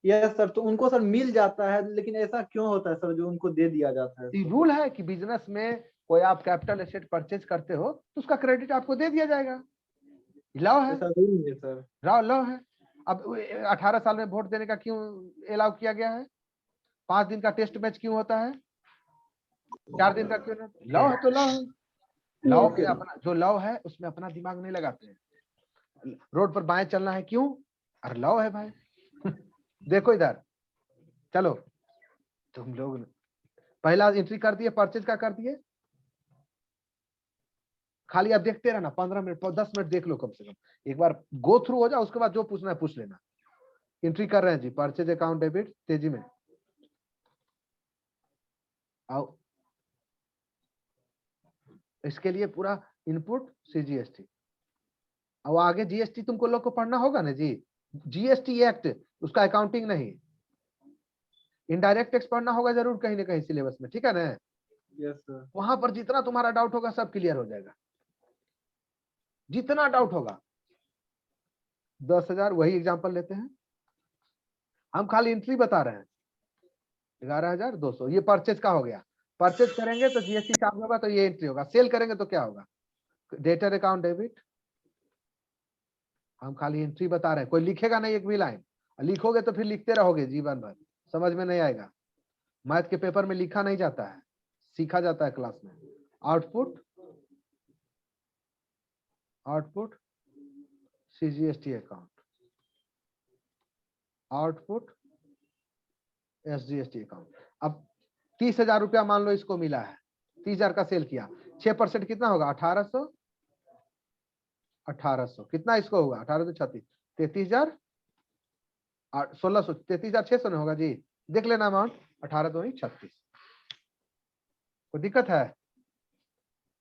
यस सर, तो उनको सर मिल जाता है, लेकिन ऐसा क्यों होता है सर जो उनको दे दिया जाता है? रूल है कि बिजनेस में कोई आप कैपिटल एसेट परचेज करते हो तो उसका क्रेडिट आपको दे दिया जाएगा, लॉ है, ऐसा रूल नहीं है सर। लॉ है। अब 18 साल में वोट देने का क्यों अलाउ किया गया है? 5 दिन का टेस्ट मैच क्यों होता है? 4 दिन का क्यों नहीं? लॉ है तो लॉ है। लॉ में अपना जो लॉ है उसमें अपना दिमाग नहीं लगाते हैं। रोड पर बाएं चलना है क्यों? अरे लॉ है भाई। देखो इधर, चलो तुम लोग पहला एंट्री कर दिए, परचेज का कर दिए, खाली आप देखते रहना, 15 मिनट 10 मिनट देख लो कम से कम, एक बार गो थ्रू हो जाओ, उसके बाद जो पूछना है पूछ लेना। एंट्री कर रहे हैं जी, परचेज अकाउंट डेबिट, तेजी में आओ। इसके लिए पूरा इनपुट सीजीएसटी, और आगे जीएसटी तुमको लोग को पढ़ना होगा ना जी, जीएसटी एक्ट, उसका अकाउंटिंग नहीं, इनडायरेक्ट टैक्स पढ़ना होगा जरूर कहीं ना कहीं सिलेबस में, ठीक है ना? Yes sir. वहां पर जितना तुम्हारा डाउट होगा सब क्लियर हो जाएगा, जितना डाउट होगा। 10,000 वही एग्जांपल लेते हैं, हम खाली एंट्री बता रहे हैं। 11,200 ये परचेज का हो गया। परचेज करेंगे तो जीएसटी चार्ज होगा, तो ये एंट्री होगा। सेल करेंगे तो क्या होगा? Debtor account debit. हम खाली एंट्री बता रहे हैं, कोई लिखेगा नहीं एक भी लाइन, लिखोगे तो फिर लिखते रहोगे जीवन भर, समझ में नहीं आएगा। मैथ के पेपर में लिखा नहीं जाता है, सीखा जाता है क्लास में। Output, output CGST account, output SGST account. अब 30,000 रुपया मान लो इसको मिला है, 30,000 का सेल किया, 6% कितना होगा? 1800, 1800 कितना इसको होगा? 1836, 33,000, 1600, 33,600 नहीं होगा जी? देख लेना अमाउंट, 18×36। कोई दिक्कत है?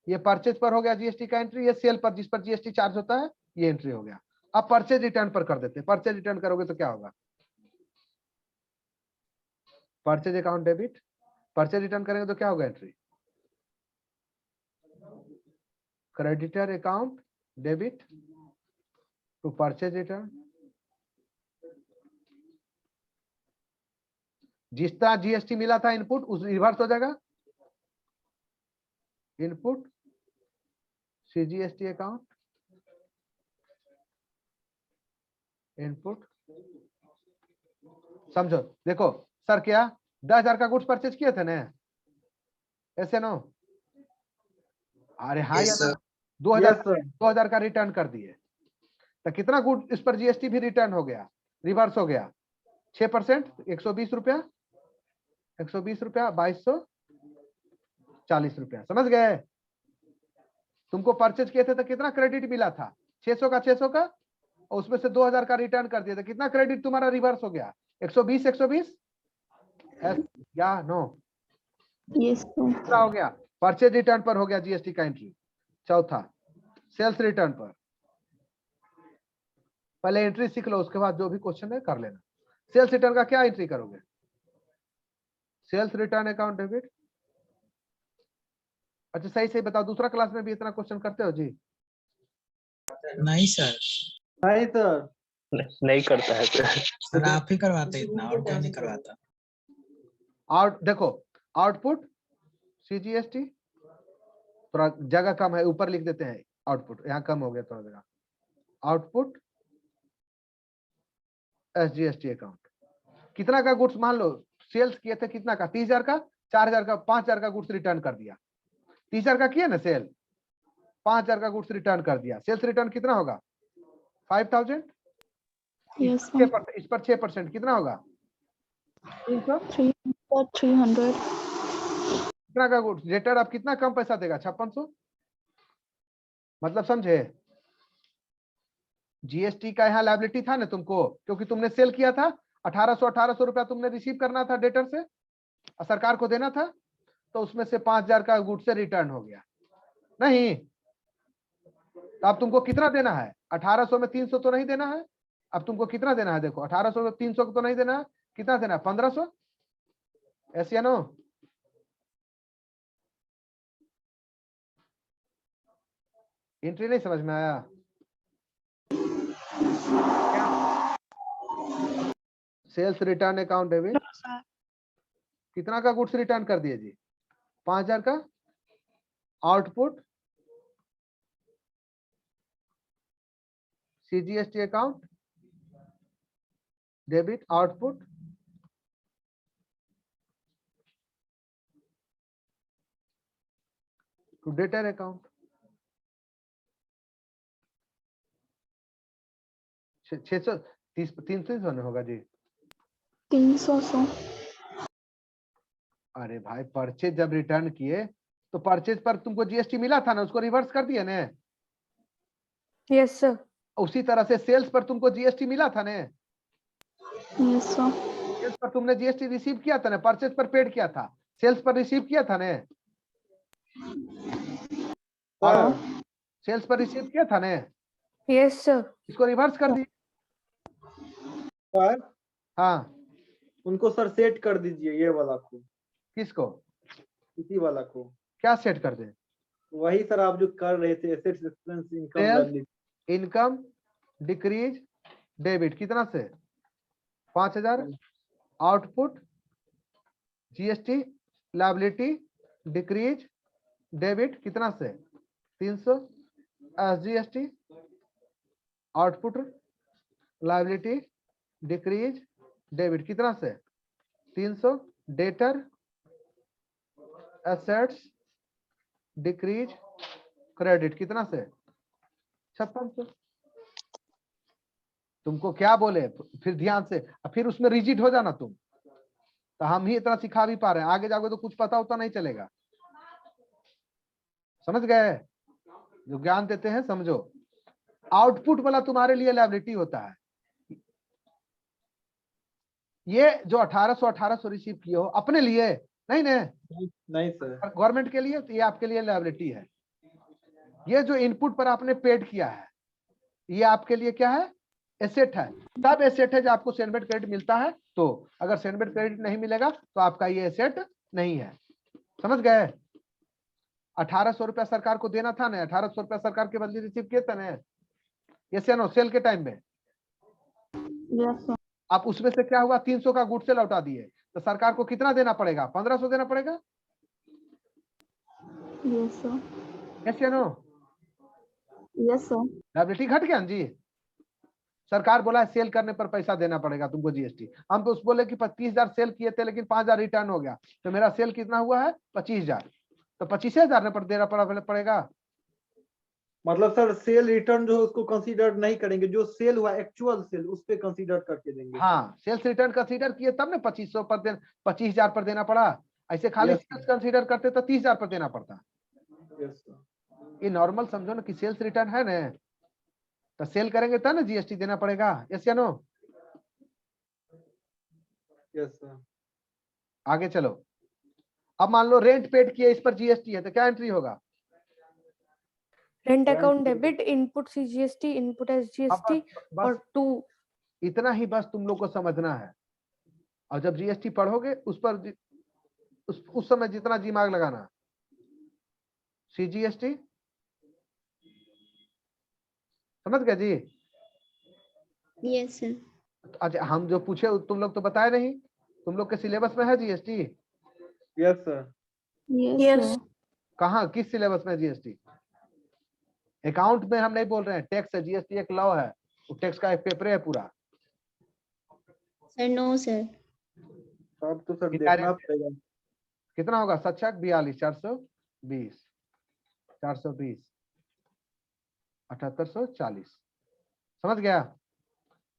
ये परचेज पर हो गया जीएसटी का एंट्री, ये सेल पर जिस पर जीएसटी चार्ज होता है ये एंट्री हो गया। अब परचेज रिटर्न पर कर देते हैं। परचेज रिटर्न करोगे तो क्या होगा? Purchase account debit, purchase return करेंगे तो क्या होगा entry? Creditor account debit to purchase return. जिस तरह जीएसटी मिला था इनपुट, उस रिवर्स हो जाएगा, इनपुट सीजीएसटी अकाउंट, इनपुट। समझो, देखो सर, क्या 10,000 का गुड्स परचेज किए थे ना, ऐसे नो? अरे हाँ या ना? 2,000 का रिटर्न कर दिए, तो कितना गुड इस पर जीएसटी भी रिटर्न हो गया, रिवर्स हो गया। 6% 120 रुपया, 120 रुपया 2240 रुपया, समझ गए? तुमको परचेज किए थे तो कितना क्रेडिट मिला था? 600 का 600 का, और उसमें से 2,000 का रिटर्न कर दिया था, कितना क्रेडिट तुम्हारा रिवर्स हो गया? 120 120 या नो? यस कितना हो गया? परचेज रिटर्न पर हो गया जीएसटी का एंट्री। चौथा, सेल्स रिटर्न पर। पहले एंट्री सीख लो, उसके बाद जो भी क्वेश्चन है कर लेना। सेल्स रिटर्न का क्या एंट्री करोगे? Sales return account debit. अच्छा सही सही बताओ, दूसरा क्लास में भी इतना क्वेश्चन करते हो जी? नहीं सर, नहीं सर, नहीं करता है सर। सर आप ही करवाते इतना, और कोई नहीं करवाता। आउट देखो, आउटपुट सीजीएसटी, थोड़ा जगह कम है, ऊपर लिख देते हैं आउटपुट, यहाँ कम हो गया थोड़ा जगह। Output SGST account. कितना का गुड्स मान लो सेल्स किए थे, कितना का? 30,000 का, 4,000 का, 5,000 का गुड्स रिटर्न कर दिया। 30,000 का किया ना सेल, 5,000 का गुड्स रिटर्न कर दिया। सेल्स रिटर्न कितना होगा? 5,000। यस इस पर 6% कितना होगा? 300। 300। कितना का गुड्स रिटर्न? अब कितना कम पैसा देगा? 5600, मतलब समझे? जीएसटी का यहाँ लायबिलिटी था ना तुमको, क्योंकि तुमने सेल किया था, 1800 रुपया तुमने रिसीव करना था डेटर से और सरकार को देना था, तो उसमें से 5000 का गुड से रिटर्न हो गया नहीं। तो अब तुमको कितना देना है? 1800 में 300 तो नहीं देना है। अब तुमको कितना देना है? देखो 1800 में 300 तो नहीं देना है, कितना देना है? 1500। ऐसे या नो? एंट्री नहीं समझ में आया? सेल्स रिटर्न अकाउंट डेबिट कितना का गुड्स रिटर्न कर दिए जी? 5000 का। Output CGST account debit output to debtor account. 300 में होगा जी। 300 अरे भाई परचेज जब रिटर्न किए तो परचेज पर तुमको जीएसटी मिला था ना, उसको रिवर्स कर दिए ना। Yes sir. उसी तरह से सेल्स पर तुमको जीएसटी मिला था ना, यस सर। सेल्स पर तुमने जीएसटी रिसीव किया था ना, परचेज पर पेड किया था, सेल्स पर रिसीव किया था ना, सेल्स पर रिसीव किया था ना। Yes sir. इसको रिवर्स कर दिए। सर हाँ उनको सर सेट कर दीजिए, ये वाला को। किसको? इसी वाला को। क्या सेट कर दे? वही सर आप जो कर रहे थे, assets expense income Sales, liability. Income decrease debit कितना से? 5000। Output GST liability decrease debit कितना से? 300। SGST output liability decrease debit कितना से? 300। डेटर एसेट्स डिक्रीज क्रेडिट कितना से? 5600। तुमको क्या बोले फिर ध्यान से, फिर उसमें रिजिड हो जाना तुम। तो हम ही इतना सिखा भी पा रहे हैं, आगे जाओगे तो कुछ पता होता नहीं चलेगा। समझ गए? जो ज्ञान देते हैं समझो। आउटपुट वाला तुम्हारे लिए लायबिलिटी होता है। ये जो 1800 रिसीव किए हो अपने लिए नहीं ना, नहीं सर। गवर्नमेंट के लिए, तो ये आपके लिए लायबिलिटी है। ये जो इनपुट पर आपने पेड किया है, ये आपके लिए क्या है? एसेट है। तब एसेट है जब आपको सेनबेट क्रेडिट मिलता है। तो अगर सेनबेट क्रेडिट नहीं मिलेगा तो आपका ये एसेट नहीं है। समझ गए? 1800 रुपया सरकार को देना था ना, 1800 रुपया सरकार के बदले रिसीव किए थे ना, ये नो सेल के टाइम में। Yes sir. आप उसमें से क्या हुआ? 300 का गुड से लौटा दिए, तो सरकार को कितना देना पड़ेगा? 1500 देना पड़ेगा। Yes sir. यस या नो? Yes sir. लायबिलिटी घट गया जी। सरकार बोला है सेल करने पर पैसा देना पड़ेगा तुमको जीएसटी। हम तो उस बोले कि 25000 सेल किए थे लेकिन 5000 रिटर्न हो गया, तो मेरा सेल कितना हुआ है? 25000। तो 25000 पर देना पड़ेगा। मतलब सर सेल रिटर्न जो है उसको कंसीडर नहीं करेंगे, जो सेल हुआ एक्चुअल सेल उस पे कंसीडर करके देंगे। हाँ सेल्स रिटर्न कंसीडर किए तब ना 2500 पर 25000 पर देना पड़ा। ऐसे खाली Yes, सेल्स कंसीडर करते तो 30000 पर देना पड़ता। Yes sir. ये नॉर्मल समझो ना कि सेल्स रिटर्न है ना, तो सेल करेंगे तब ना जीएसटी देना पड़ेगा। यस या नो? Yes sir. आगे चलो। अब मान लो रेंट पेड किए, इस पर जीएसटी है, तो क्या एंट्री होगा? Rent account debit, input CGST, input SGST बस और टू। इतना ही बस तुम लोग को समझना है। और जब जीएसटी पढ़ोगे उस पर उस समय जितना दिमाग लगाना। सीजीएसटी समझ गए जी? Yes sir. अच्छा हम जो पूछे तुम लोग तो बताए नहीं, तुम लोग के सिलेबस में है GST? Yes sir. Yes sir. कहाँ किस सिलेबस में जीएसटी? अकाउंट में हम नहीं बोल रहे हैं, टैक्स है। जीएसटी एक लॉ है, वो टैक्स का एक पेपर है पूरा। Sir no sir. अब तो सर कितना देखना पड़ेगा। कितना होगा? 7 42 420 420 7840। समझ गया?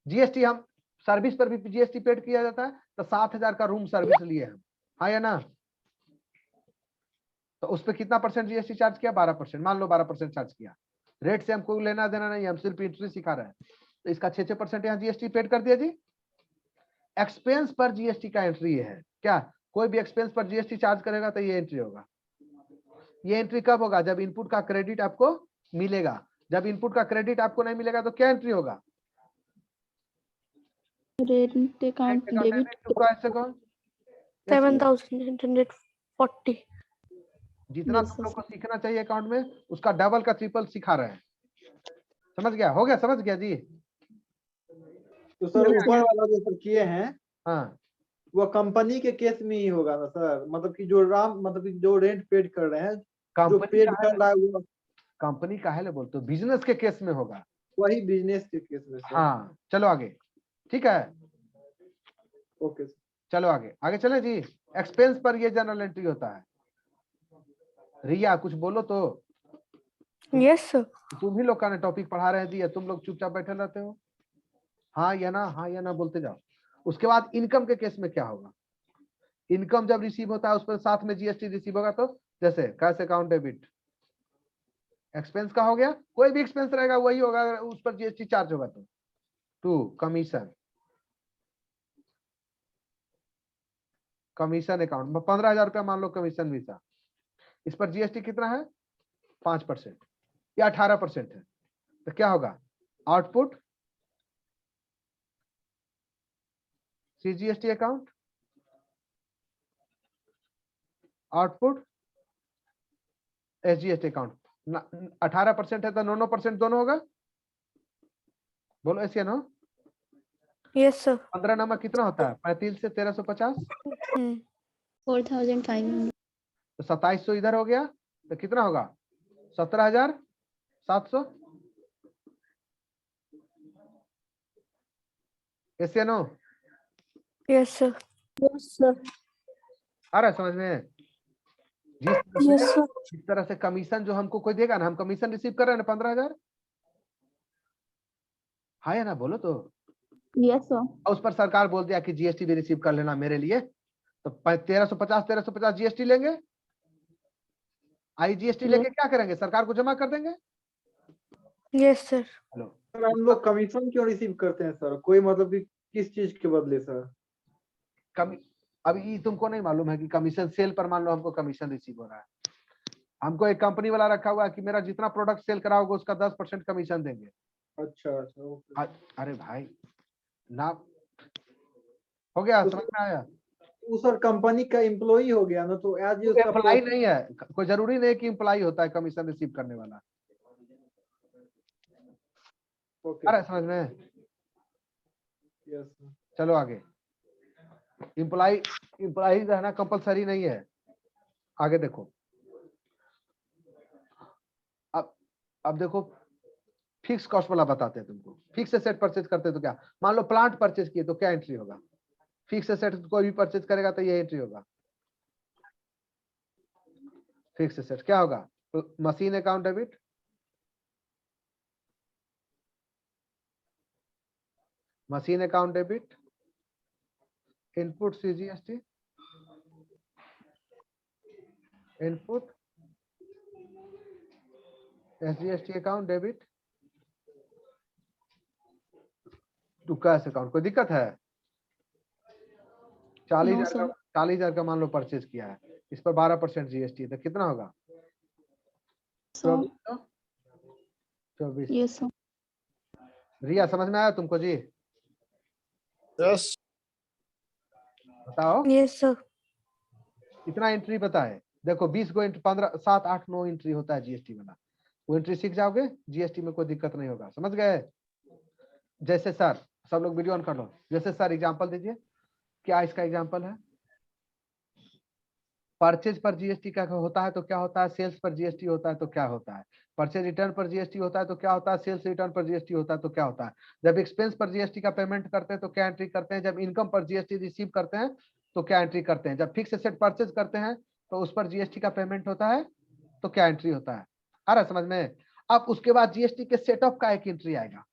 जीएसटी हम सर्विस पर भी जीएसटी पेड किया जाता है, तो 7000 का रूम सर्विस लिए हम, हाँ या ना? तो उस पर कितना परसेंट जीएसटी चार्ज किया? 12%। मान लो 12% चार्ज किया, रेट से हमको लेना देना नहीं, हम सिर्फ एंट्री सिखा रहे हैं। तो इसका 6% यहाँ जीएसटी पेड कर दिया जी। एक्सपेंस पर जीएसटी का एंट्री है क्या, कोई भी एक्सपेंस पर जीएसटी चार्ज करेगा तो ये एंट्री होगा। ये एंट्री कब होगा, जब इनपुट का क्रेडिट आपको मिलेगा। जब इनपुट का क्रेडिट आपको नहीं मिलेगा तो क्या एंट्री होगा, रेंट अकाउंट डेबिट 7,840। जितना Yes, तुम लोग yes. को सीखना चाहिए अकाउंट में उसका डबल का ट्रिपल सिखा रहे हैं। समझ गया, हो गया, समझ गया जी। तो सर Yes, ऊपर sir. वाला जो सर किए हैं हाँ वो कंपनी के केस में ही होगा ना सर, मतलब कि जो रेंट पेड कर रहे हैं, जो कंपनी पेड का कर रहा है वो कंपनी का है बोलते हो, बिजनेस के केस में होगा। वही बिजनेस के केस में सर। हाँ चलो आगे, ठीक है, ओके सर। चलो आगे, आगे चले जी। एक्सपेंस पर ये जनरल एंट्री होता है। रिया कुछ बोलो तो, यस सर। तुम ही लोग का टॉपिक पढ़ा रहे हैं जी, तुम लोग चुपचाप बैठे रहते हो। हाँ या ना, हाँ या ना बोलते जाओ। उसके बाद इनकम के केस में क्या होगा, इनकम जब रिसीव होता है उस पर साथ में जीएसटी रिसीव होगा, तो जैसे कैश अकाउंट डेबिट एक्सपेंस का हो गया, कोई भी एक्सपेंस रहेगा वही होगा, अगर उस पर जीएसटी चार्ज होगा तो। 2 कमीशन, कमीशन अकाउंट में 15,000 रुपया मान लो कमीशन वीसा, इस पर जीएसटी कितना है 5% या 18% है, तो क्या होगा output CGST account, output SGST account. 18% है तो 9% दोनों होगा, बोलो ऐसे नो। Yes sir. 15 नंबर कितना होता है 35 से 1350, 4,500 तो 2700 इधर हो गया, तो कितना होगा 17,700, ऐसे नो। Yes sir. Yes sir. आ रहा है समझ में, यस सर। जिस तरह से कमीशन जो हमको कोई देगा ना, हम कमीशन रिसीव कर रहे हैं ना 15,000, हाँ या ना बोलो तो। Yes sir. और उस पर सरकार बोल दिया कि जीएसटी भी रिसीव कर लेना मेरे लिए, तो 1350 जीएसटी लेंगे, आई जीएसटी लेके क्या करेंगे, सरकार को जमा कर देंगे। Yes sir. हेलो सर हम लोग कमीशन क्यों रिसीव करते हैं सर, कोई मतलब कि किस चीज के बदले सर? अभी ये तुमको नहीं मालूम है कि कमीशन सेल पर मान लो हमको कमीशन रिसीव हो रहा है, हमको एक कंपनी वाला रखा हुआ है कि मेरा जितना प्रोडक्ट सेल कराओगे उसका 10% कमीशन देंगे। अच्छा अच्छा ओके। अरे भाई ना, हो गया, तो समझ में आया। वो सर कंपनी का एम्प्लॉई हो गया ना, तो एज उसका एम्प्लॉई नहीं है, कोई जरूरी नहीं कि एम्प्लॉई होता है कमीशन रिसीव करने वाला। ओके अरे समझ में, यस सर। चलो आगे। एम्प्लॉई रहना कंपलसरी नहीं है, आगे देखो। अब देखो फिक्स कॉस्ट वाला बताते हैं तुमको। फिक्स एसेट परचेज करते तो क्या, मान लो प्लांट परचेज किए तो क्या एंट्री होगा, फिक्स एसेट कोई भी परचेज करेगा तो ये एंट्री होगा। फिक्स एसेट क्या होगा, machine account debit, machine account debit, input CGST, input SGST account debit to cash account. कोई दिक्कत है? 40,000 का मान लो परचेज किया है, इस पर 12% जीएसटी है, तो कितना होगा 24। Yes sir. रिया समझ में आया तुमको जी? यस बताओ। Yes sir. इतना एंट्री बताए, देखो 20 को 15 7 8 9 एंट्री होता है जीएसटी वाला, वो एंट्री सीख जाओगे जीएसटी में कोई दिक्कत नहीं होगा। समझ गए? जैसे सर, सब लोग वीडियो ऑन कर लो। जैसे सर एग्जांपल दीजिए, क्या इसका एग्जांपल है, परचेज पर जीएसटी का होता है तो क्या होता है, सेल्स पर जीएसटी होता है तो क्या होता है, परचेज रिटर्न पर जीएसटी होता है तो क्या होता है, सेल्स रिटर्न पर जीएसटी होता है तो क्या होता है, जब एक्सपेंस पर जीएसटी का पेमेंट करते हैं तो क्या एंट्री करते हैं, जब इनकम पर जीएसटी रिसीव करते हैं तो क्या एंट्री करते हैं, जब फिक्स एसेट परचेज करते हैं तो उस पर जीएसटी का पेमेंट होता है तो क्या एंट्री होता है। आ रहा समझ में? अब उसके बाद जीएसटी के सेटअप का एक एंट्री आएगा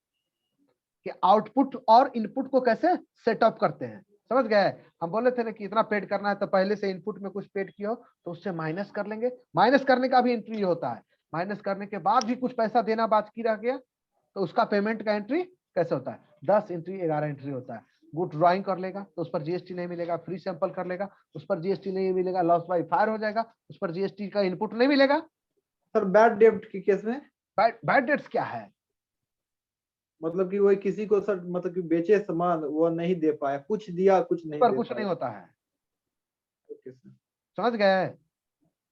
कि आउटपुट और इनपुट को कैसे सेटअप करते हैं। समझ गए? हम बोले थे ना कि इतना पेड करना है तो पहले से इनपुट में कुछ पेड किया हो तो उससे माइनस कर लेंगे, माइनस करने का भी एंट्री होता है। माइनस करने के बाद भी कुछ पैसा देना बाकी रह गया तो उसका पेमेंट का एंट्री कैसे होता है? 10 एंट्री 11 एंट्री होता है। गुड ड्राइंग कर लेगा तो उस पर जीएसटी नहीं मिलेगा, फ्री सैंपल कर लेगा उस पर जीएसटी नहीं मिलेगा, लॉस बाय फायर हो जाएगा उस पर जीएसटी का इनपुट नहीं मिलेगा। सर बैड डेब्ट के केस में बैड डेट्स क्या है? मतलब कि वही किसी को सर मतलब कि बेचे सामान वो नहीं दे पाया, कुछ दिया कुछ नहीं पर दे कुछ पाया। नहीं होता है, ओके सर, समझ गए?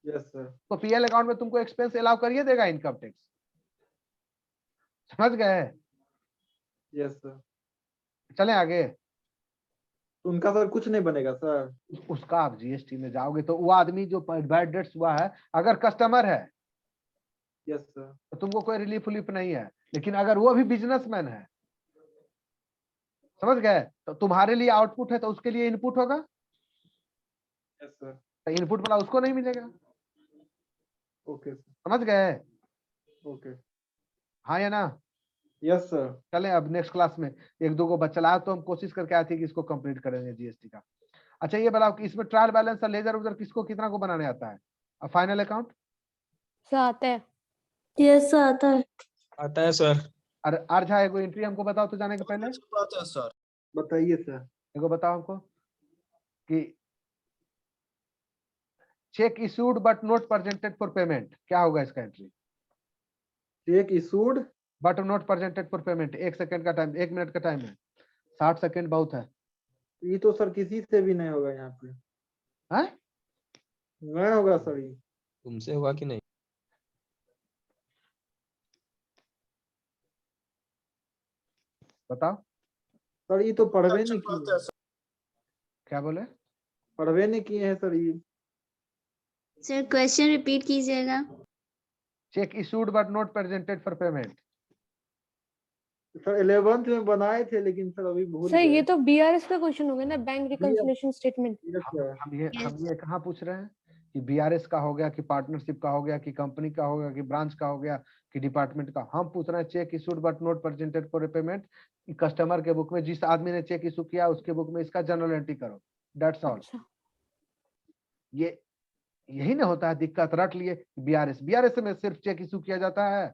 यस सर, तो पीएल अकाउंट में तुमको एक्सपेंस अलाउ करिए देगा इनकम टैक्स, समझ गए? Yes sir. चले आगे। तो उनका सर कुछ नहीं बनेगा सर? उसका आप जीएसटी में जाओगे तो वो आदमी जो बैड डेट्स हुआ है अगर कस्टमर है यस सर, तो तुमको कोई रिलीफ उलीफ नहीं है, लेकिन अगर वो भी बिजनेसमैन है, समझ गए, तो तुम्हारे लिए आउटपुट है तो उसके लिए इनपुट होगा, यस सर, तो इनपुट वाला उसको नहीं मिलेगा। ओके सर, समझ गए? ओके, हाँ या ना? Yes sir. चले अब नेक्स्ट क्लास में एक दो को बच्चा लाया तो हम कोशिश करके आए थे कि इसको कंप्लीट करेंगे जीएसटी का। अच्छा ये बताओ कि इसमें ट्रायल बैलेंस और लेजर उधर किसको कितना को बनाने आता है? और फाइनल अकाउंट सर आता है। यस सर आता है। आता है सर। और अर्झा एगो एंट्री हमको बताओ तो जाने के पहले सर बताइए सर। एगो बताओ हमको कि check issued but note presented for payment, क्या होगा इसका entry? Check issued but note presented for payment, 1 second का टाइम, 1 मिनट का टाइम है, 60 सेकंड बहुत है। ये तो सर किसी से भी नहीं होगा यहाँ पे, हैं? नहीं होगा सर ये। तुमसे हुआ कि नहीं? बताओ सर ये तो पढ़वे नहीं किए, क्या बोले? पढ़वे नहीं किए हैं सर ये। सर क्वेश्चन रिपीट कीजिएगा। Check issued but note presented for payment. Sir 11th में बनाए थे लेकिन सर अभी भूल सर गए। ये तो बीआरएस का क्वेश्चन हो गया ना, bank reconciliation statement. Yes sir, हम ये कहाँ पूछ रहे हैं कि बीआरएस का हो गया कि पार्टनरशिप का हो गया कि कंपनी का हो गया कि ब्रांच का हो गया कि डिपार्टमेंट का? हम पूछ रहे हैं check issued but note presented for payment, customer के बुक में जिस आदमी ने चेक इशू किया उसके बुक में इसका जनरल एंट्री करो, दैट्स ऑल। अच्छा ये यही ना होता है दिक्कत, रट लिए बीआरएस में सिर्फ चेक इशू किया जाता है।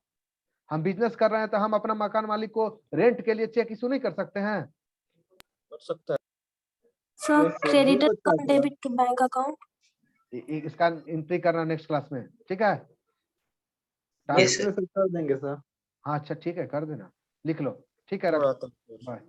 हम बिजनेस कर रहे हैं तो हम अपना मकान मालिक को रेंट के लिए चेक इशू नहीं कर सकते हैं? कर सकता है। Sir Yes, sir. क्रेडिट बहुत अच्छा account sir. Debit to bank account. इसका एंट्री करना नेक्स्ट क्लास में, ठीक है? Yes, sir. में सर कर देंगे सर। हाँ अच्छा ठीक है, कर देना, लिख लो, ठीक है, रखो, बाय।